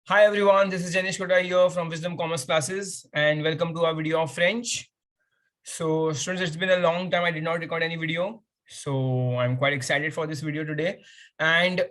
Hi everyone, this is Janish Kota here from Wisdom Commerce Classes and welcome to our video of French. So students, it's been a long time I did not record any video. So I'm quite excited for this video today. And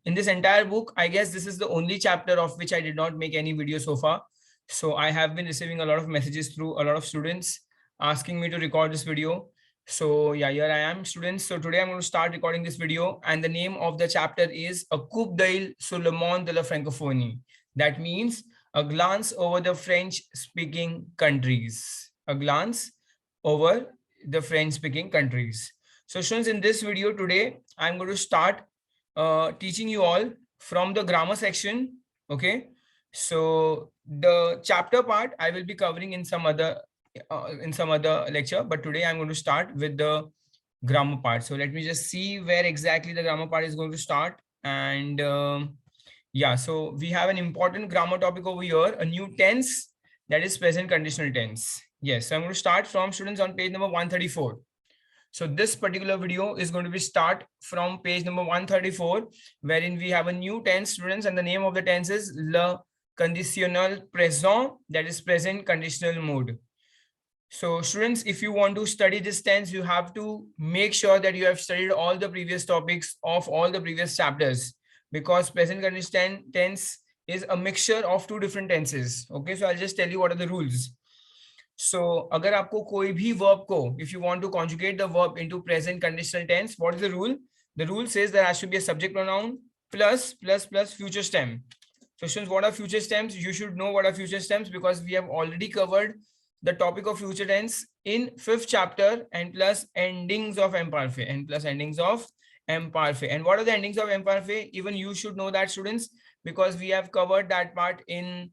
in this entire book, I guess this is the only chapter of which I did not make any video so far. So I have been receiving a lot of messages through a lot of students asking me to record this video. So yeah, here I am, students. So today I'm going to start recording this video and the name of the chapter is A Coup sur le Monde de la Francophonie. That means a glance over the French-speaking countries. A glance over the French-speaking countries. So students, in this video today, I'm going to start teaching you all from the grammar section. Okay. So the chapter part I will be covering in some other lecture, but today I'm going to start with the grammar part. So let me just see where exactly the grammar part is going to start. And yeah, so we have an important grammar topic over here, a new tense, that is present conditional tense. Yes, so I'm going to start from students on page number 134. So this particular video is going to be start from page number 134, wherein we have a new tense, students, and the name of the tense is le conditionnel présent, that is present conditional mode. So students, if you want to study this tense, you have to make sure that you have studied all the previous topics of all the previous chapters, because present conditional tense is a mixture of two different tenses. Okay, so I'll just tell you what are the rules. So agar aapko koi bhi verb ko, if you want to conjugate the verb into present conditional tense, what is the rule? The rule says there has to be a subject pronoun plus future stem. So students, what are future stems? You should know what are future stems because we have already covered the topic of future tense in 5th chapter and plus endings of imperfect and plus endings of imperfect. And what are the endings of imperfect? Even you should know that, students, because we have covered that part in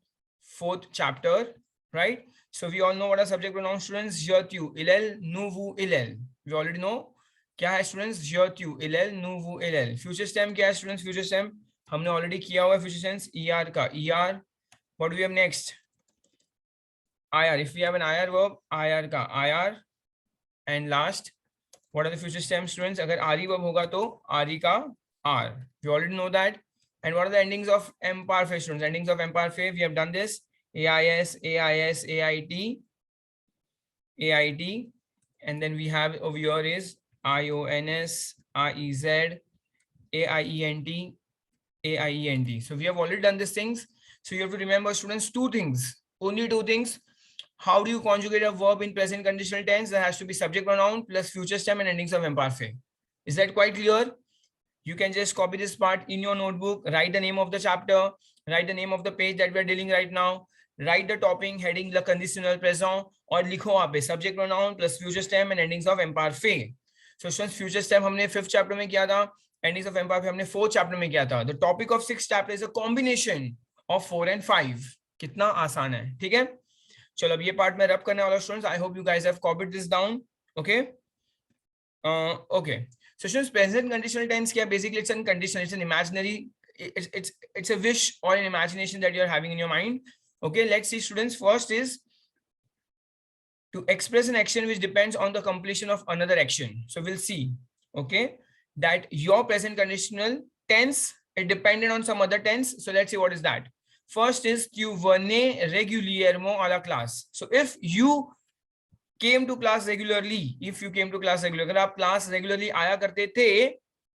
4th chapter, right? So we all know what are subject pronouns, students. Je, tu, il, elle, nous, vous, il, elle. We already know. क्या है students? Je, tu, il, elle, nous, vous, il, elle. Future stem क्या है students? Future stem हमने already किया हुआ है future tense er का er. What do we have next? IR. If we have an IR verb, IR ka IR. And last, what are the future stems, students? Agar RE verb hoga to RE ka R. We already know that. And what are the endings of imperfect, students? Endings of imperfect, we have done this. AIS, AIS, AIT, AIT. And then we have over here is IONS, IEZ, AIENT, AIENT. So we have already done these things. So you have to remember, students, two things. Only two things. How do you conjugate a verb in present conditional tense? There has to be subject pronoun plus future stem and endings of imperfect. Is that quite clear? You can just copy this part in your notebook, write the name of the chapter, write the name of the page that we are dealing right now, write the topic heading le conditionnel présent और लिखो वहाँ पे subject pronoun plus future stem and endings of imperfect. So students, future stem हमने 5th chapter में किया था, endings of imperfect हमने 4th chapter में किया था. The topic of 6th chapter is a combination of 4 and 5. कितना आसान है, ठीक है? चलो अब ये पार्ट में रब करने वाला students. I hope you guys have copied this down. Okay okay. So students, present conditional tense क्या? Basically it's an conditional, it's an imaginary, it's a wish or an imagination that you are having in your mind. Okay, let's see, students. First is to express an action which depends on the completion of another action. So we'll see, okay, that your present conditional tense is dependent on some other tense. So let's see what is that. First is tu venais régulièrement à la classe. So if you came to class regularly, अगर आप class regularly आया करते थे,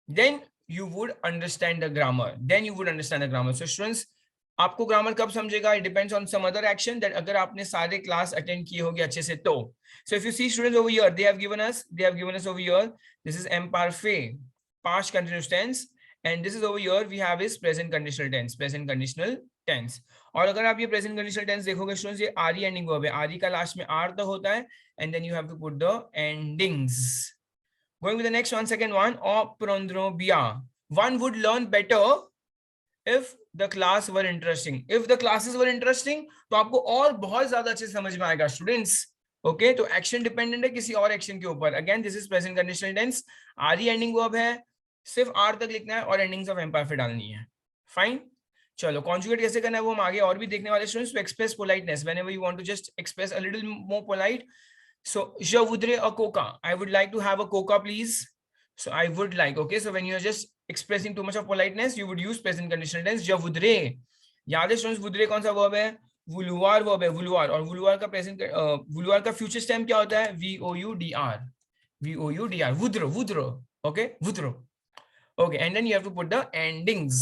then you would understand the grammar. So students, आपको grammar कब समझेगा? It depends on some other action that अगर आपने सारे class attend किए होंगे अच्छे से तो. So if you see, students, over here, they have given us over here, this is imperfect, past continuous tense. And this is over here we have is present conditional tense. और अगर आप ये present conditional tense देखोगे students, ये RE ending verb है. RE का last में R तो होता है, and then you have to put the endings. Going with the next one, second one, apprendre bien. One would learn better if the class were interesting. If the classes were interesting, तो आपको और बहुत ज़्यादा अच्छे से समझ में आएगा, students. Okay, तो action dependent है किसी और action के ऊपर. Again, this is present conditional tense. RE ending verb है, सिर्फ R तक लिखना है और endings of imperfect डालनी है. Fine. चलो conjugate कैसे करना है वो हम आगे और भी देखने वाले students. To express politeness, whenever you want to just express a little more polite. So je voudrais a coca. I would like to have a coca, please. So I would like. Okay, so when you are just expressing too much of politeness, you would use present conditional tense. Je voudrais. याद है students वुदरे कौन सा verb है? वुलुआर verb है, वुलुआर। और वुलुआर का present वुलुआर का future stem क्या होता है? VOUDR, VOUDR, वुद्रो, वुद्रो। ओके, वुद्रो। Okay, and then you have to put the endings.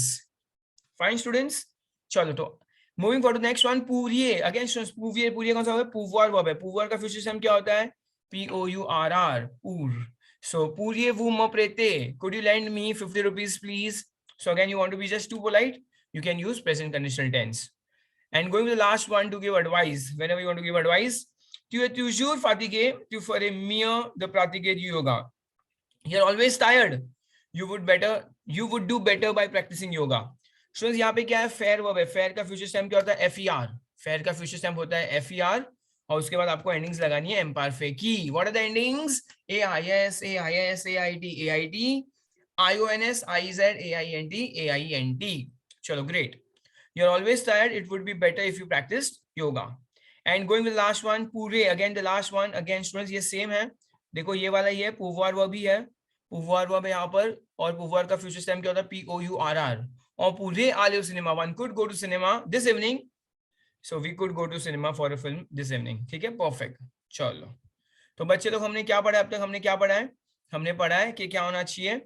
Fine students, चलो तो moving for the next one, पूरिये। अगेन स्टूडेंट्स पूरिये, पूरिये कौन सा है? पूवार वर्ब है। पूवार का फ्यूचर स्टेम क्या होता है? POURR, पूर। So पूरिये वो म प्रेते, could you lend me 50 rupees please? So again you want to be just too polite, you can use present conditional tense. And going to the last one, to give advice, whenever you want to give advice, tu es toujours fatigué, tu ferais mieux de pratiquer du yoga. You're always tired, you would do better by practicing yoga. Students यहाँ पे क्या है? Fair verb है। Fair का future stem क्या होता है? FER। Fair का फ्यूचर स्टेम होता है FER, और उसके बाद आपको एंडिंग्स लगानी है एम्पारफे की। What are the endings? AIS, AIS, AIT, AIT, IONS, IZ, AINT, AINT. चलो, great. You're always tired, it would be better if you practiced yoga. And going with the last one, पूरे, again the last one, again students ये same है। देखो ये वाला ये पूवार verb ही है, पूवार verb है यहाँ पर, और पूवार का फ्यूचर स्टेम क्या होता है? POURR। और पूरे olive cinema, one could go to cinema this evening, so we could go to cinema for a film this evening. ठीक है, परफेक्ट। चलो तो बच्चे लोग हमने क्या पढ़ा है अब तक? हमने क्या पढ़ा है? हमने पढ़ा है कि क्या होना चाहिए?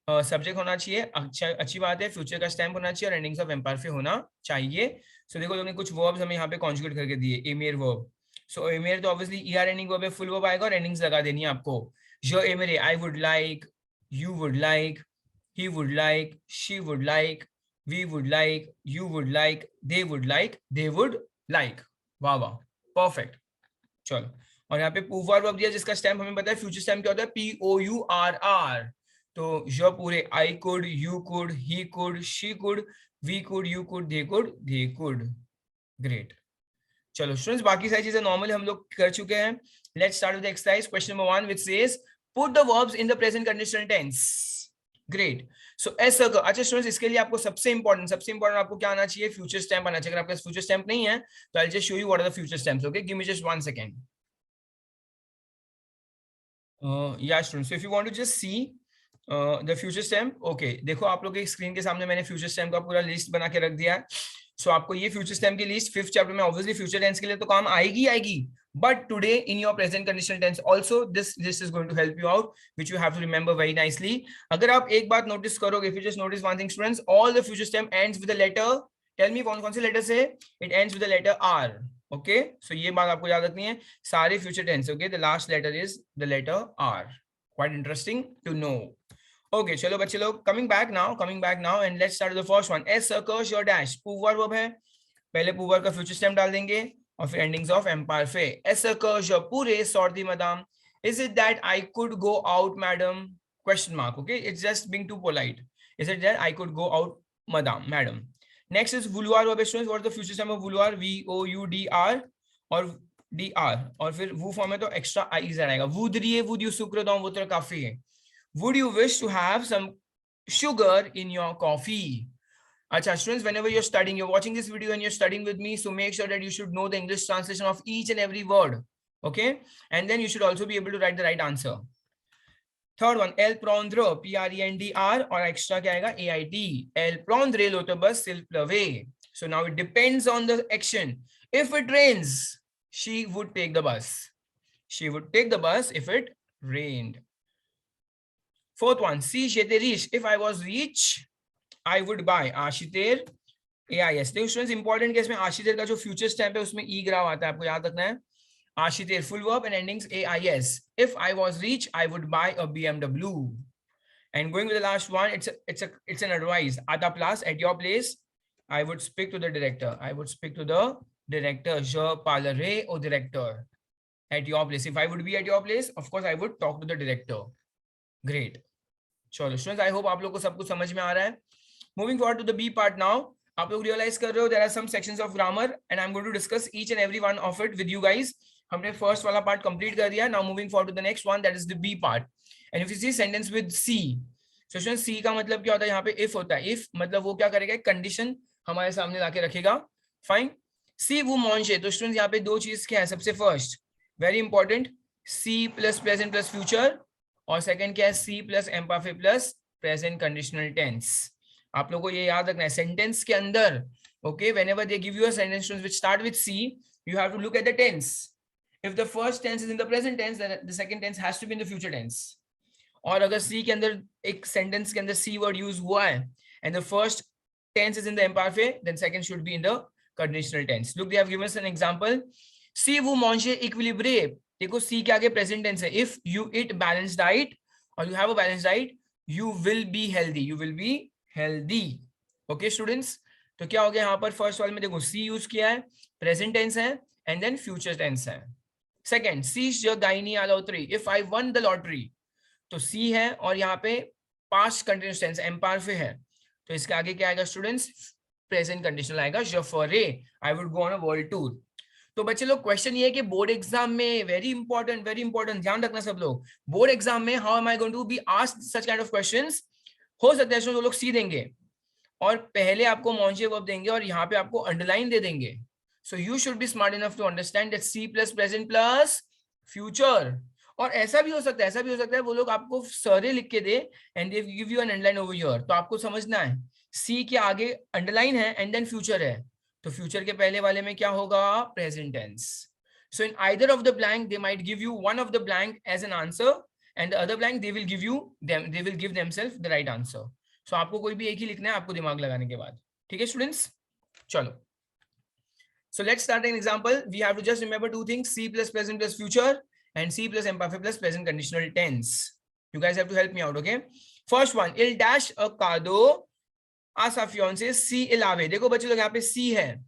सब्जेक्ट होना चाहिए, अच्छा, अच्छी बात है, फ्यूचर का स्टैम्प होना चाहिए और एंडिंग्स ऑफ एम्पारफे होना चाहिए। सो देखो तुमने कुछ वर्ब्स हमें यहाँ पे कॉन्जुगेट करके दिए। एमेर वर्ब, सो एमेर तो ऑब्वियसली ER एंडिंग वर्ब है, फुल वर्ब आएगा और एंडिंग्स लगा देनी है आपको। जो एमेरे, I would like, you would like, he would like, she would like, we would like, you would like, they would like, they would like। वाह वाह, परफेक्ट। चलो, और यहाँ पे पूवार वर्ब दिया जिसका स्टैम्प हमें पता है, फ्यूचर स्टैम्प क्या होता है? POURR। तो जो पूरे I could, you could, he could, she could, we could, you could, they could, they could। Great. चलो स्टूडेंट्स, बाकी सारी चीजें नॉर्मल हम लोग कर चुके हैं। Let's start with exercise question number 1 which says put the verbs in the present conditional tense. Great. So ऐसा कर, अच्छा स्टूडेंट्स, इसके लिए आपको सबसे इंपॉर्टेंट आपको क्या आना चाहिए? फ्यूचर स्टैम्प आना चाहिए। अगर आपके पास फ्यूचर स्टैम्प नहीं है तो I just show you what are the future stamps. Okay, give me just 1 second. या students, if you want to just see the future stamp, okay, देखो आप लोग के स्क्रीन के सामने मैंने फ्यूचर स्टैम्प का पूरा लिस्ट बना के रख दिया है। सो आपको ये फ्यूचर स्टैम्प की लिस्ट 5th चैप्टर में ऑब्वियसली फ्यूचर टेंस के लिए तो काम आएगी, but today in your present conditional tense also this list is going to help you out, which you have to remember very nicely. अगर आप एक बात नोटिस करोगे, if you just notice one thing students, all the future stamp ends with the letter, tell me कौन से letter से? it ends with the letter R. okay, so ये बात आपको याद रखनी है, सारे future tense, okay, the last letter is the letter R. quite interesting to know. okay, चलो बच्चे लोग, coming back now and let's start with the first one. S circle your dash, पूवार वर्ब है, पहले पूवार का फ्यूचर स्टैम्प डाल देंगे और फिर एंडिंग्स ऑफ एम्पारफे। ऐसा कर पूरे सॉर्दी मदाम, is it that I could go out madam? Question mark. Okay, it's just being too polite. Is it that I could go out मदाम, मैडम? नेक्स्ट इज वुलुआर verb. Students, what is the future stem of वुलुआर? VOUDR और DR, और फिर वो form में तो extra IZ आएगा। वुदरिए, वुड यू सुक्रदोम, वो तो काफी है। Would you wish to have some sugar in your coffee? Acha students, whenever you're studying, you're watching this video and you're studying with me, so make sure that you should know the English translation of each and every word, okay? And then you should also be able to write the right answer. Third one, el prendre, PRENDR, और extra क्या आएगा? AIT, el prendre l'autobus s'il pleuvait. So now it depends on the action. If it rains, she would take the bus. She would take the bus if it rained. Fourth one, si j'étais riche, if I was rich, I would buy आशितेर AIS। देखो students, important case में आशितेर का जो future stamp है उसमें ई graph आता है, आपको याद रखना है। आशितेर full verb and endings AIS। If I was rich, I would buy a BMW. And going with the last one, it's an advice. At a place, at your place, I would speak to the director. I would speak to the director. Je parlerai au directeur. At your place. If I would be at your place, of course, I would talk to the director. Great. चलो students, I hope आप लोग को सब कुछ समझ में आ रहा है। Moving forward to the B part now. आप लोग रियलाइज कर रहे हो there are some sections of grammar and I am going to discuss each and every one of it with you guys. हमने फर्स्ट वाला पार्ट कंप्लीट कर दिया। Now moving forward to the next one, that is the B part. And if you see sentence with C, so students C का मतलब क्या होता है? यहाँ पे इफ होता है। इफ मतलब वो क्या करेगा? कंडीशन हमारे सामने लाके रखेगा। फाइन, सी वो मॉन्शे। तो स्टूडेंट्स यहाँ पे दो चीज क्या है? सबसे first, very important, C plus present plus future, और सेकंड क्या है? सी प्लस एम्पाफे प्लस प्रेजेंट कंडीशनल टेंस। आप लोगों को ये याद रखना है सेंटेंस के अंदर. Okay, whenever they give you a sentence which start with C, you have to look at the tense. If the first tense is in the present tense, then the second tense has to be in the future tense. और अगर C के अंदर एक sentence के अंदर C word use हुआ है and the first tense is in the imperfect, then second should be in the conditional tense. Look, they have given us an example. Si vous mangez équilibré. देखो C के आगे present tense है. If you eat balanced diet or you have a balanced diet, you will be healthy. You will be healthy. Okay, students. तो क्या हो गया यहाँ पर फर्स्ट वाले में देखो C यूज किया है, प्रेजेंट टेंस है एंड देन फ्यूचर टेंस है. सेकंड, सी गाइनी लॉटरी. If I won the lottery, तो C है और यहाँ पे पास्ट कंटिन्यूअस टेंस एम्पारफे है, तो इसके आगे क्या आएगा स्टूडेंट्स? प्रेजेंट कंडीशनल आएगा. Je ferai, I would go on a world tour. तो बच्चे लोग क्वेश्चन ये है कि बोर्ड एग्जाम में वेरी इंपॉर्टेंट ध्यान रखना सब लोग. बोर्ड एग्जाम में how am I going to be asked such kind of questions. हो सकता है वो लोग C देंगे और पहले आपको मॉन्जे वर्ब देंगे और यहाँ पे आपको अंडरलाइन दे देंगे. So you should be smart enough to understand that C plus present plus future. और ऐसा भी हो सकता है वो लोग आपको सरे लिख के दे and they give you an underline over here. तो आपको समझना है C के आगे अंडरलाइन है एंड देन फ्यूचर है, तो फ्यूचर के पहले वाले में क्या होगा? Present tense. So in either of the blank they might give you one of the blank as an answer and the other blank they will give themself the right answer. सो आपको कोई भी एक ही लिखना है आपको दिमाग लगाने के बाद. ठीक है स्टूडेंट्स, चलो. So let's start an example. We have to just remember two things, C plus present plus future and C plus imperfect plus present conditional tense. You guys have to help me out, okay? First one, il dash a cadeau à sa fiancée si il avait. देखो बच्चे लोग यहाँ पे C है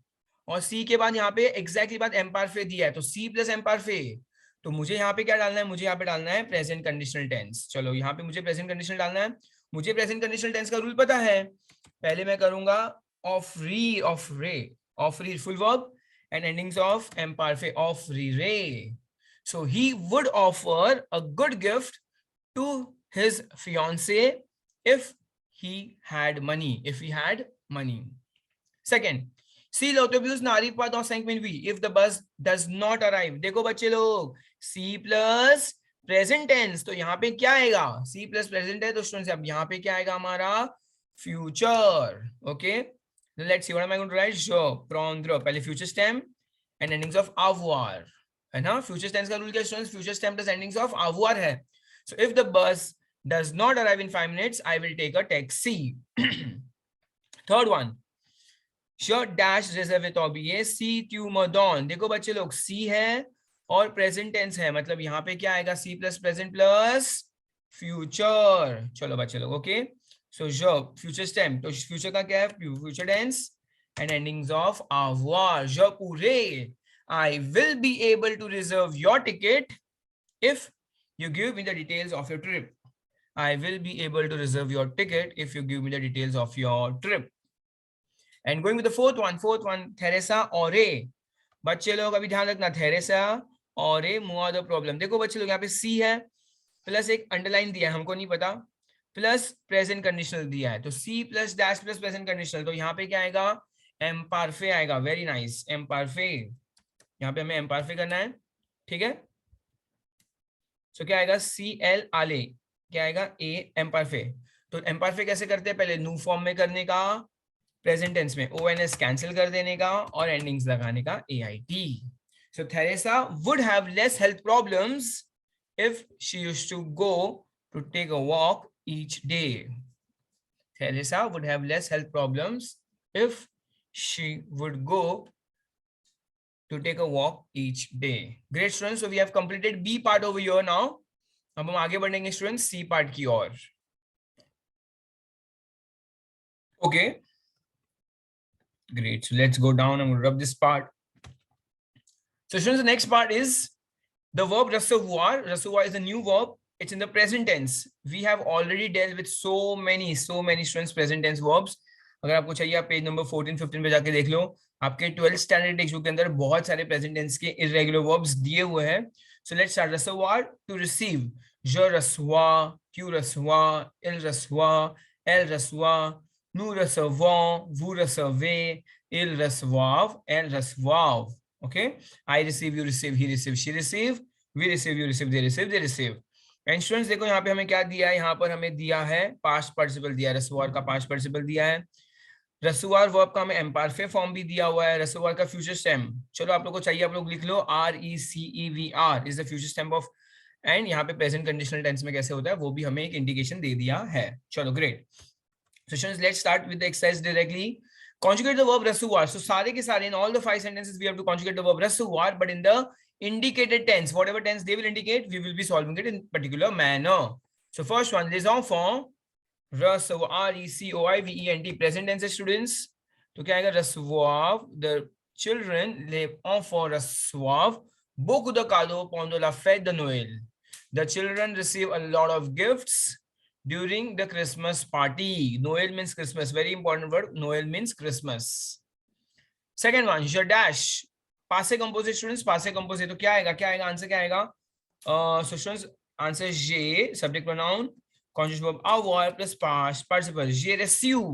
और C के बाद यहाँ पे exactly बाद imperfect दिया है, तो C plus imperfect. तो मुझे यहाँ पे क्या डालना है? मुझे यहाँ पे डालना है प्रेजेंट कंडीशनल टेंस. चलो यहाँ पे मुझे प्रेजेंट कंडीशनल डालना है. मुझे प्रेजेंट कंडीशनल टेंस का रूल पता है. पहले मैं करूंगा offeree full verb and endings of imperfect offeree. So he would offer a good gift to his fiancée if he had money. Second, si l'autobus n'arrive pas dans 5 minutes, if the bus does not arrive. देखो बच्चे लोग, C plus present tense, तो यहाँ पे क्या आएगा? C plus present है, तो स्टूडेंट्स अब यहाँ पे क्या आएगा हमारा? Future. Okay, let's see what am I going to write. Je prendrai, पहले future stem and endings of avoir. है ना? फ्यूचर टेंस का रूल क्या students? Future tense plus endings of avoir है. So if the bus does not arrive in 5 minutes, I will take a taxi. Third one, je dash réservé ton billet si tu me donnes. देखो बच्चे लोग, C है और present tense है, मतलब यहाँ पे क्या आएगा? C plus present plus future. चलो बच्चे लोग, okay. So je future stem, तो फ्यूचर का क्या है? Future tense and endings of avoir. je pourrai, I will be able to reserve your ticket if you give me the details of your trip. I will be able to reserve your ticket if you give me the details of your trip. And going with the fourth one, Teresa Ore. बच्चे लोग अभी ध्यान रखना, Teresa Ore more the problem. देखो बच्चे लोग यहाँ पे C है प्लस एक अंडरलाइन दिया है, हमको नहीं पता, प्लस प्रेजेंट कंडीशनल दिया है, तो C plus dash plus present conditional, तो यहाँ पे क्या आएगा? एम्पारफे आएगा. वेरी नाइस, एम्पारफे. यहाँ पे हमें एम्पारफे करना है. ठीक है, सो क्या आएगा? CL आले, क्या आएगा? A एम्पारफे. तो एम्पारफे कैसे करते हैं? पहले न्यू फॉर्म में करने का, प्रेजेंट टेंस में ONS कैंसिल कर देने का और एंडिंग्स लगाने का AIT. So Theresa would have less health problems if she used to go to take a walk each day. Theresa would have less health problems if she would go to take a walk each day. Great students, so we have completed B part over here now. अब हम आगे बढ़ेंगे students C part की ओर. Okay, great. So let's go down. I'm going to rub this part. So students, the next part is the verb recevoir. Recevoir is a new verb. It's in the present tense. We have already dealt with so many students present tense verbs. अगर आपको चाहिए आप page number 14-15 पे जाके देख लो. आपके 12th standard text book के अंदर बहुत सारे प्रेजेंट टेंस के इररेगुलर वर्ब्स दिए हुए हैं. सो let's start. recevoir, to receive. Je reçois, tu reçois, il reçoit, elle reçoit, nous recevons, vous recevez, ils reçoivent, elles reçoivent. Okay, I receive, you receive, he receives, she receives, we receive, you receive, they receive, they receive. And students देखो यहाँ पे हमें क्या दिया है, यहाँ पर हमें दिया है पास्ट पार्टिसिपल दिया है, रसवार का पास्ट पार्टिसिपल दिया है, रसुआर वर्ब का हमें एम्पारफे फॉर्म भी दिया हुआ है, रसुआर का फ्यूचर स्टेम, चलो आप लोग को चाहिए आप लोग लिख लो RECEVR is the future stem of, and यहाँ पे प्रेजेंट कंडीशनल टेंस में कैसे होता है वो भी हमें एक इंडिकेशन दे दिया है। चलो great, so students, let's start with the exercise directly. Conjugate the verb rasuar. So सारे के सारे in all the 5 sentences we have to conjugate the verb rasuar, but in the indicated tense, whatever tense they will indicate, we will be solving it in particular manner. So first one, les enfants, RECOIVENT, present tense students. तो क्या आएगा, recevoir, the children, les enfants reçoivent beaucoup de cadeaux pendant la fête de Noël. The children receive a lot of gifts during the Christmas party. Noel means Christmas, very important word. Noel means Christmas. Second one, your dash, passé composé students, passé composé, तो क्या आएगा answer क्या आएगा, so students answer je, subject pronoun, conjugation verb avoir plus past participle, je reçu.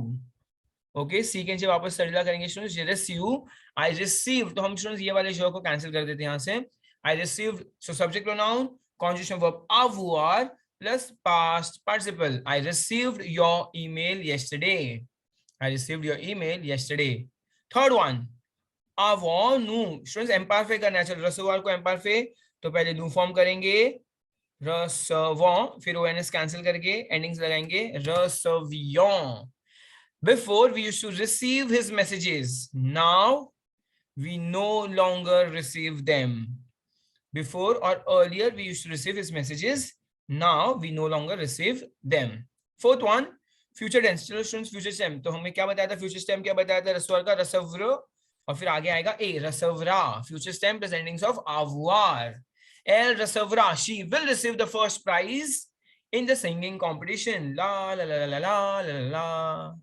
Okay, C के नीचे वापस सर्जिला करेंगे students, je reçu, I received, तो हम स्टूडेंट्स ये वाले जो को कैंसिल कर देते हैं यहाँ से, I received, so subject pronoun, conjugation verb avoir plus past participle, I received your email yesterday, I received your email yesterday. Third one, avons nous, students एम्पारफे करना है, चलो रसोवार को एम्पारफे, तो पहले nous फॉर्म करेंगे, recevons, फिर ONS कैंसिल करके एंडिंग्स लगाएंगे, recevions. Before we used to receive his messages, now we no longer receive them. Before or earlier we used to receive his messages, now we no longer receive them. Fourth one, future tense. चलो students future stem, तो हमें क्या बताया था, future stem क्या बताया था, रसवार का रसव्र, और फिर आगे आएगा ए रसवरा, future stem plus endings of avoir. El रसवरा, she will receive the first prize in the singing competition. La la la la la la la la.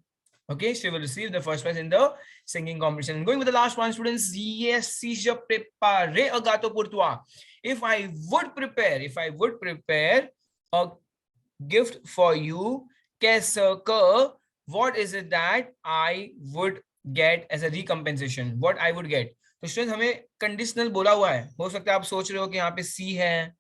Okay, she will receive the first prize in the singing competition. And going with the last one, students, yes, si je prépare un gâteau pour toi. If I would prepare a gift for you, qu'est-ce que, what is it that I would get as a recompensation? What I would get. तो student हमें conditional बोला हुआ है, हो सकता है आप सोच रहे हो कि यहाँ पे सी है,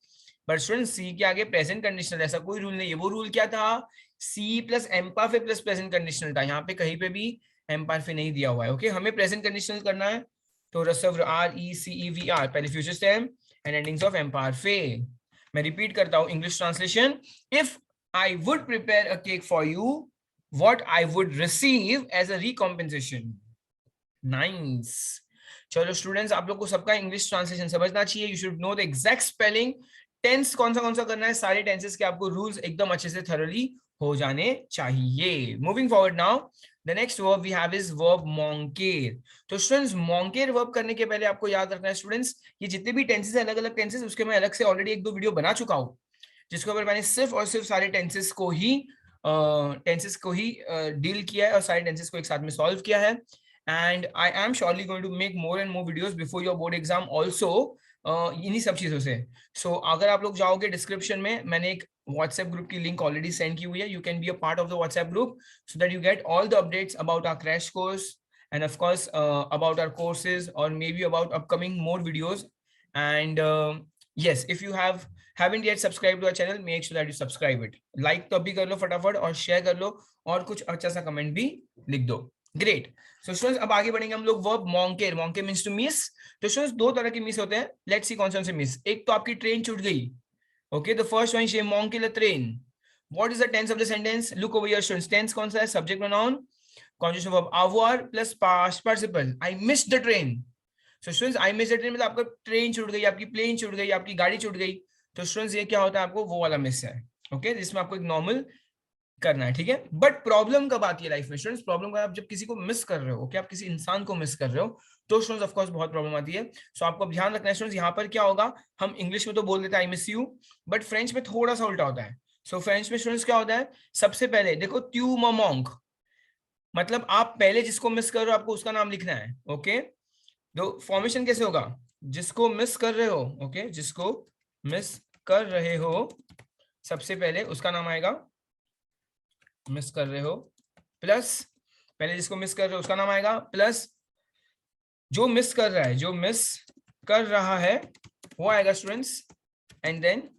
बट स्टूडेंट सी के आगे प्रेजेंट कंडीशनल, ऐसा कोई रूल नहीं है। वो रूल क्या था, सी प्लस एम्पारफे प्लस प्रेजेंट कंडीशनल था, यहाँ पे कहीं पे भी एम्पारफे नहीं दिया हुआ है। ओके, हमें प्रेजेंट कंडीशनल करना है, तो रसव्र RECEVR पहले future stem and endings of एम्पारफे। मैं रिपीट करता हूँ English translation, if I would prepare a cake for you, what I would receive as a recompensation. Nice, चलो स्टूडेंट्स आप लोग को सबका इंग्लिश ट्रांसलेशन समझना चाहिए, you should know the exact spelling, tense कौन सा करना है, सारे टेंसेस के आपको रूल्स एकदम अच्छे से थरोली हो जाने चाहिए। Moving forward now, the next verb we have is verb manquer। तो स्टूडेंट्स manquer वर्ब करने के पहले आपको याद रखना है स्टूडेंट्स, ये जितने भी टेंसेस है, अलग अलग टेंसेस, उसके मैं अलग से ऑलरेडी 1-2 वीडियो बना चुका हूँ, जिसके ऊपर मैंने सिर्फ और सिर्फ सारे टेंसेस को ही डील किया है और सारे टेंसेस को एक साथ में सॉल्व किया है। And I am surely going to make more and more videos before your board exam also, इन्हीं सब चीजों से। सो अगर आप लोग जाओगे डिस्क्रिप्शन में, मैंने एक व्हाट्सएप ग्रुप की लिंक ऑलरेडी सेंड की हुई है, you can be a part of the WhatsApp group so that you get all the updates about our crash course and of course about our courses or maybe about upcoming more videos. And yes, if you haven't yet subscribed to our channel, make sure that you subscribe it, like तो अभी कर लो फटाफट और share कर लो और कुछ अच्छा सा कमेंट भी लिख दो। ग्रेट, सो स्टूडेंट्स अब आगे बढ़ेंगे हम लोग verb manquer। manquer means to miss. तो स्टूडेंट्स दो तरह के मिस होते हैं, लेट्स सी कौन से मिस। एक तो आपकी ट्रेन छूट गई, okay, the first one she manqué la train। What is the tense of the sentence, look over your students, tense कौन सा है, subject pronoun, conjugation verb avoir plus past participle, I missed the train। so students I missed the train मतलब आपका train छूट गई, आपकी plane छूट गई, आपकी गाड़ी छूट गई। तो स्टूडेंट्स ये क्या होता है, आपको वो वाला मिस है, ओके, जिसमें आपको एक नॉर्मल करना है, ठीक है। बट प्रॉब्लम कब आती है लाइफ में स्टूडेंट्स, प्रॉब्लम आप जब किसी को मिस कर रहे हो, कि आप किसी इंसान को मिस कर रहे हो, तो स्टूडेंट्स ऑफ कोर्स बहुत प्रॉब्लम आती है। सो आपको ध्यान रखना है स्टूडेंट्स, यहाँ पर क्या होगा, हम इंग्लिश में तो बोल देते हैं I miss you, but French में थोड़ा सा उल्टा होता है। सो फ्रेंच में स्टूडेंट्स क्या होता है, सबसे पहले देखो त्यू ममोंग, मतलब आप पहले जिसको मिस कर रहे हो आपको उसका नाम लिखना है, ओके। तो फॉर्मेशन कैसे होगा, जिसको मिस कर रहे हो, ओके, जिसको मिस कर रहे हो सबसे पहले उसका नाम आएगा, मिस कर रहे हो, प्लस पहले जिसको मिस कर रहे हो उसका नाम आएगा, प्लस जो मिस कर रहा है, जो मिस कर रहा है वो आएगा स्टूडेंट्स, एंड देन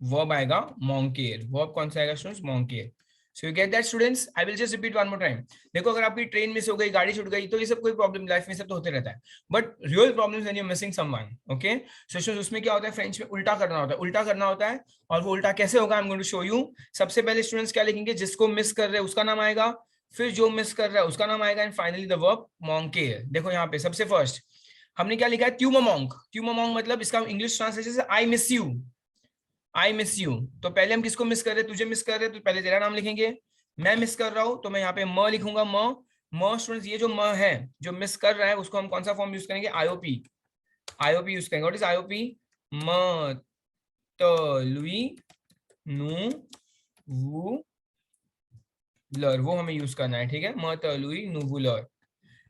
वर्ब आएगा मॉन्केयर। वर्ब कौन सा आएगा स्टूडेंट्स? मॉन्केयर। So you get that students? I will just repeat one more time. देखो अगर आपकी ट्रेन मिस हो गई, गाड़ी छूट गई, तो ये सब कोई प्रॉब्लम, लाइफ में सब तो होते रहता है, but real problem when you missing someone. Okay, so students उसमें क्या होता है? फ्रेंच में उल्टा करना होता है, उल्टा करना होता है। और वो उल्टा कैसे होगा? I am going to show you. सबसे पहले स्टूडेंट्स क्या लिखेंगे? जिसको मिस कर रहे हैं उसका नाम आएगा, फिर जो मिस कर रहा है उसका नाम आएगा, एंड फाइनली द वर्ब मॉन्केयर। देखो यहाँ पे सबसे फर्स्ट हमने क्या लिखा है? ट्यूमोमोंग। ट्यूमोमोंग मतलब इसका इंग्लिश ट्रांसलेशन है I miss you. I miss you. तो पहले हम किसको मिस कर रहे हैं? तुझे मिस कर रहे हैं, तो पहले तेरा नाम लिखेंगे। मैं मिस कर रहा हूं तो मैं यहाँ पे म लिखूंगा। म स्टूडेंट्स, ये जो म है जो मिस कर रहा है उसको हम कौन सा फॉर्म यूज करेंगे? आईओपी। आईओपी यूज करेंगे। What is IOP? म त लुई नु वु लर, वो हमें यूज करना है, ठीक है? म त लुई नु वु लर।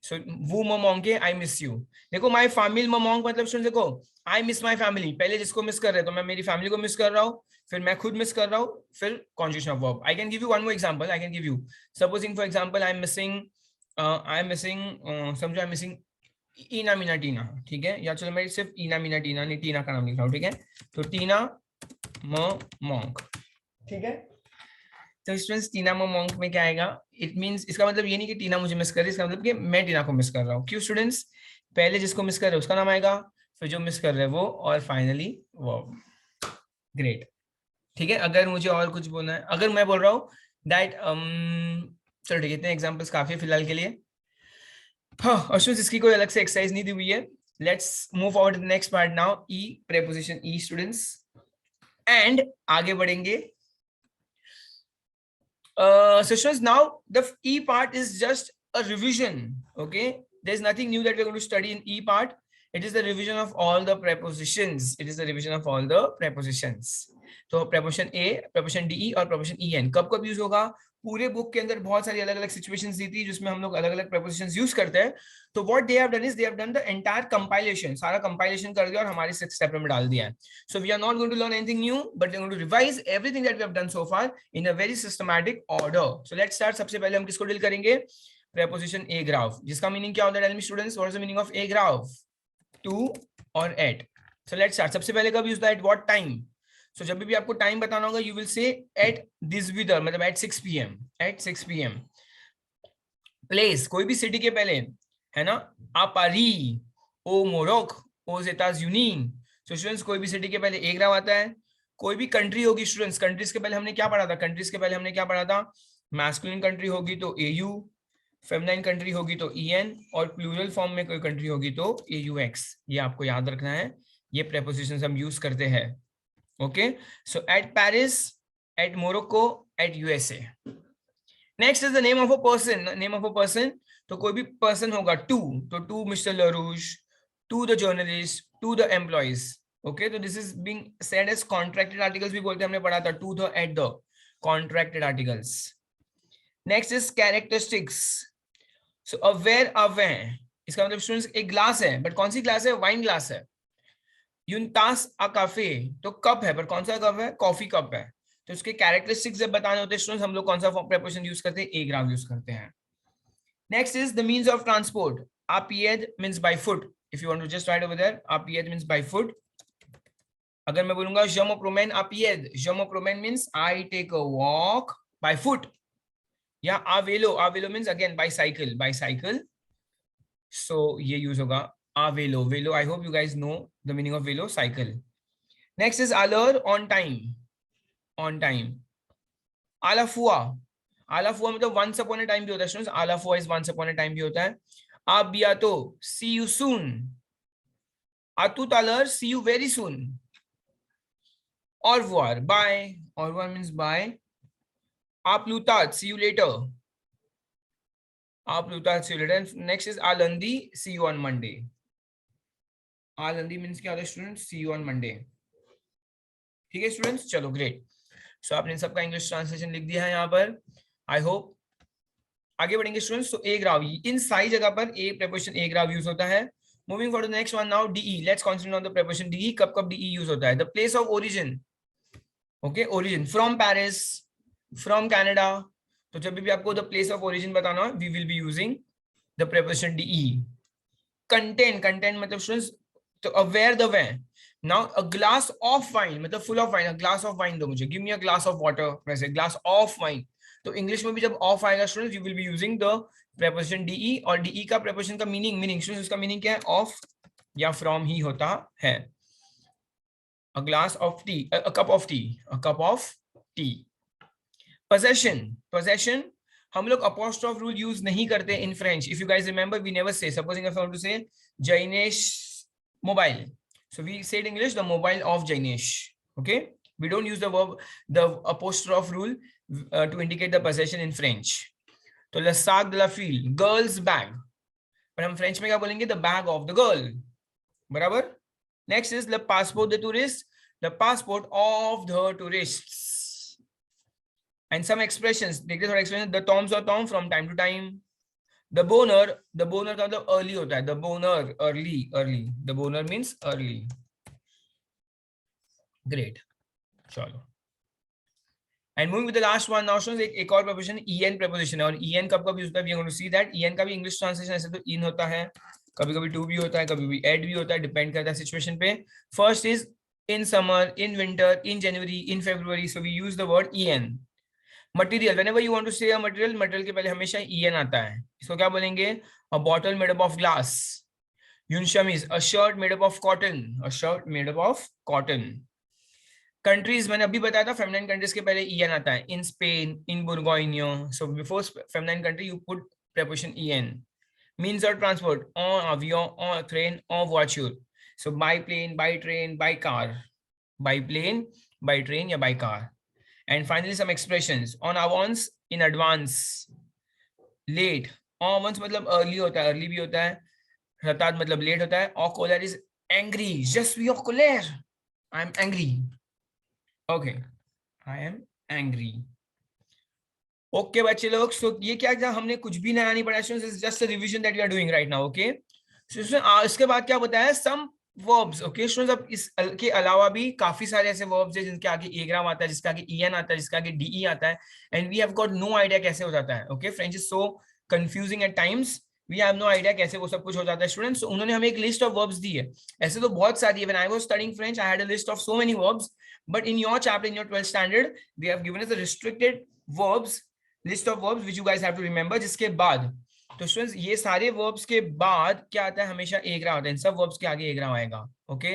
सो वो ममोंग के आई मिस यू। देखो माय फैमिली ममोंग मतलब सुन, देखो आई मिस माय फैमिली, पहले जिसको मिस कर रहे हैं तो मैं मेरी फैमिली को मिस कर रहा हूँ, फिर मैं खुद मिस कर रहा हूँ, फिर conjugation of verb. I can give you one more example. I can give you, supposing for example I am missing समझो आई एम मिसिंग ईना मीना टीना, ठीक है? या चलो मैं सिर्फ ईना मीना टीना नहीं, टीना का नाम लिख रहा हूँ, ठीक है? तो टीना ममोंग, ठीक है? तो स्टूडेंट्स टीना मोंक में क्या आएगा? इट मींस, इसका मतलब ये नहीं कि टीना मुझे मिस कर रही है, इसका मतलब कि मैं टीना को मिस कर रहा हूँ। क्यों स्टूडेंट्स? पहले जिसको मिस कर रहे हैं उसका नाम आएगा, फिर जो मिस कर रहे हैं वो, और फाइनली वर्ब। ग्रेट, ठीक है? अगर मुझे और कुछ बोलना है, अगर मैं बोल रहा हूँ दैट चलो ठीक है, इतने एग्जांपल्स काफी है फिलहाल के लिए। हाँ, और स्टूडेंट्स इसकी कोई अलग से एक्सरसाइज नहीं दी हुई है। Let's move forward to the next part now. ई, प्रीपोजिशन ई स्टूडेंट्स, एंड आगे बढ़ेंगे। So students, now the E part is just a revision. Okay, there's nothing new that we're going to study in E part. It is the revision of all the prepositions. It is the revision of all the prepositions. तो preposition A, preposition DE और preposition EN कब कब use होगा? पूरे book के अंदर बहुत सारी अलग अलग सिचुएशंस दी थी जिसमें हम लोग अलग अलग prepositions यूज करते हैं। तो what they have done is they have done the entire compilation, सारा compilation कर दिया और हमारे 6 स्टेप में डाल दिया है। So we are not going to learn anything new, but we are going to revise everything that we have done so far in a very systematic order. So let's start. सबसे पहले हम किसको deal करेंगे? Preposition A graph, जिसका meaning क्या होता है? Tell me students, what is the meaning of A graph? To और at. So let's start. सबसे पहले कब यूज होता है? At what time? So जब भी आपको टाइम बताना होगा, you will say at this weather, मतलब at 6 p.m. at 6 p.m. Place, कोई भी सिटी के पहले, है ना? आ पारी, ओ मोरक, ओ जेताज यूनिन। सो स्टूडेंट्स कोई भी सिटी के पहले ए ग्राफ आता है। कोई भी कंट्री होगी स्टूडेंट्स, कंट्रीज के पहले हमने क्या पढ़ा था? कंट्रीज के पहले हमने क्या पढ़ा था? मैस्कुलिन कंट्री होगी तो एयू, फेमिनाइन कंट्री होगी तो ईएन, और प्लूरल फॉर्म में कोई कंट्री होगी तो एयूएक्स। ये आपको याद रखना है, ये प्रीपोजिशंस हम यूज करते हैं। Okay, so at Paris, at Morocco, at USA. Next is the name of a person. Name of a person, तो कोई भी पर्सन होगा। टू, तो टू मिस्टर लरूज, to the journalist, to the employees. Okay, तो this is being said as contracted articles भी बोलते हैं, हमने पढ़ा था, to the, at the, contracted articles. Next is characteristics. So अवेयर, अवेयर, इसका मतलब स्टूडेंट्स एक ग्लास है, बट कौन सी ग्लास है? वाइन ग्लास है। यूनतास अ काफे, तो कप है, पर कौन सा कप है? कॉफी कप है। तो उसके कैरेक्टरिस्टिक्स जब बताने होते हैं स्टूडेंट्स, हम लोग कौन सा प्रीपोजिशन यूज करते हैं? ए ग्राफ यूज करते हैं। Next is the means of transport. आपियद means by foot. If you want to just write over there, आपियद मीन्स बाय फुट। अगर मैं बोलूंगा je me promène à pied, je me promène means I take a walk by foot. या आ वेलो means again by cycle, by cycle. So ये use होगा आ वेलो, वेलो। I hope you guys know the meaning of वेलो, साइकिल। नेक्स्ट इज अलर, ऑन टाइम, ऑन टाइम। आलाफुआ, आलाफुआ मतलब वंस अपॉन अ टाइम भी होता है स्टूडेंट्स, आलाफुआ is once upon a time भी होता है। आप बिया तो, सी यू सून। आतू तालर, सी यू वेरी सून। और वुआर, बाय, और वुआर मींस बाय। आप लूतात, सी यू लेटर। आप लूतात, see you later. Next is आलंदी, सी यू ऑन मंडे। आलंदी मींस क्या होता है students? See you on Monday. ठीक है स्टूडेंट्स, चलो ग्रेट। सो आपने सबका इंग्लिश ट्रांसलेशन लिख दिया है यहाँ पर, आई होप। आगे बढ़ेंगे स्टूडेंट्स। तो ए ग्राफ, इन सारी जगह पर ए प्रीपोजिशन ए ग्राफ यूज होता है। Moving for the next one now, डीई। Let's consider on the preposition डीई। कब कब डीई यूज होता है? The place of origin. Okay, origin, from Paris, from Canada. तो जब भी आपको द प्लेस ऑफ ओरिजिन बताना है, we will be using the preposition डीई। कंटेंट, कंटेंट मतलब स्टूडेंट्स, तो अवेयर the way, now a glass of wine मतलब full of wine, a glass of wine दो मुझे, give me a glass of water, वैसे ग्लास ऑफ वाइन। तो English में भी जब ऑफ आएगा students, you will be using the preposition डीई, और डीई का प्रेपोजिशन का मीनिंग स्टूडेंट्स उसका मीनिंग क्या है? ऑफ या फ्रॉम ही होता है। A glass of tea, a cup of tea, a cup of tea. Possession, possession हम लोग अपोस्ट्रोफ रूल यूज नहीं करते in French. If you guys remember, we never say, supposing if I want to say जैनेश mobile, so we said in English the mobile of Jainesh. Okay, we don't use the verb, the apostrophe rule to indicate the possession in French. तो le sac de la fille, girl's bag, पर हम French में क्या बोलेंगे? the bag of the girl, बराबर। Next is the passport the tourist, the passport of the tourists. And some expressions, देखिए थोड़ा expression, the toms or tom from time to time. The boner, the boner का मतलब early होता है, the boner early, early, the boner means early. Great, चलो। And moving with the last one, now एक और preposition en preposition है, और en कब कब यूज होता है? We are going to see that en का भी इंग्लिश ट्रांसलेशन ऐसे तो in होता है, कभी कभी to भी होता है, कभी भी at भी होता है, डिपेंड करता है सिचुएशन पे। First is in summer, in winter, in January, in February, so we use the word en. Material, whenever you want to say a material, material के पहले हमेशा en आता है, इसको क्या बोलेंगे? a bottle made up of glass. यूनशम is a shirt made up of cotton, a shirt made up of cotton. Countries मैंने अभी बताया था, फेमिनाइन कंट्रीज के पहले en आता है, in Spain, in Bourgogne, so before feminine country you put preposition en. means of transport, en avion, en train, en voiture, so by plane, by train, by car, by plane, by train या by car. And finally some expressions, on avance, in advance, late, on avance मतलब early होता है, early भी होता है, retard मतलब late होता है, और colère is angry, je suis en colère, I am angry. Okay, I am angry. Okay बच्चे लोग, so ये क्या था? हमने कुछ भी नया नहीं पढ़ा, just a revision that we are doing right now. Okay, so इसके बाद क्या बताया? some verbs. Okay स्टूडेंट्स, अब इसके अलावा भी काफी सारे ऐसे verbs हैं जिनके आगे ए ग्राम आता है, जिसके आगे en आता है, जिसके आगे de आता है, and we have got no idea कैसे हो जाता है. Okay, French is so confusing at times, we have no idea कैसे वो सब कुछ हो जाता है स्टूडेंट्स. so, उन्होंने हमें एक लिस्ट ऑफ वर्ब्स दी है, ऐसे तो बहुत सारी है. when I was studying French, I had a list of so many verbs, but in your chapter, in your 12th standard, they have given us a restricted verbs, list of verbs which you guys have to remember. जिसके बाद तो students ये सारे verbs के बाद क्या आता है? हमेशा ए ग्राम आता है, इन सब वर्ब्स के आगे ए ग्राम आएगा. ओके,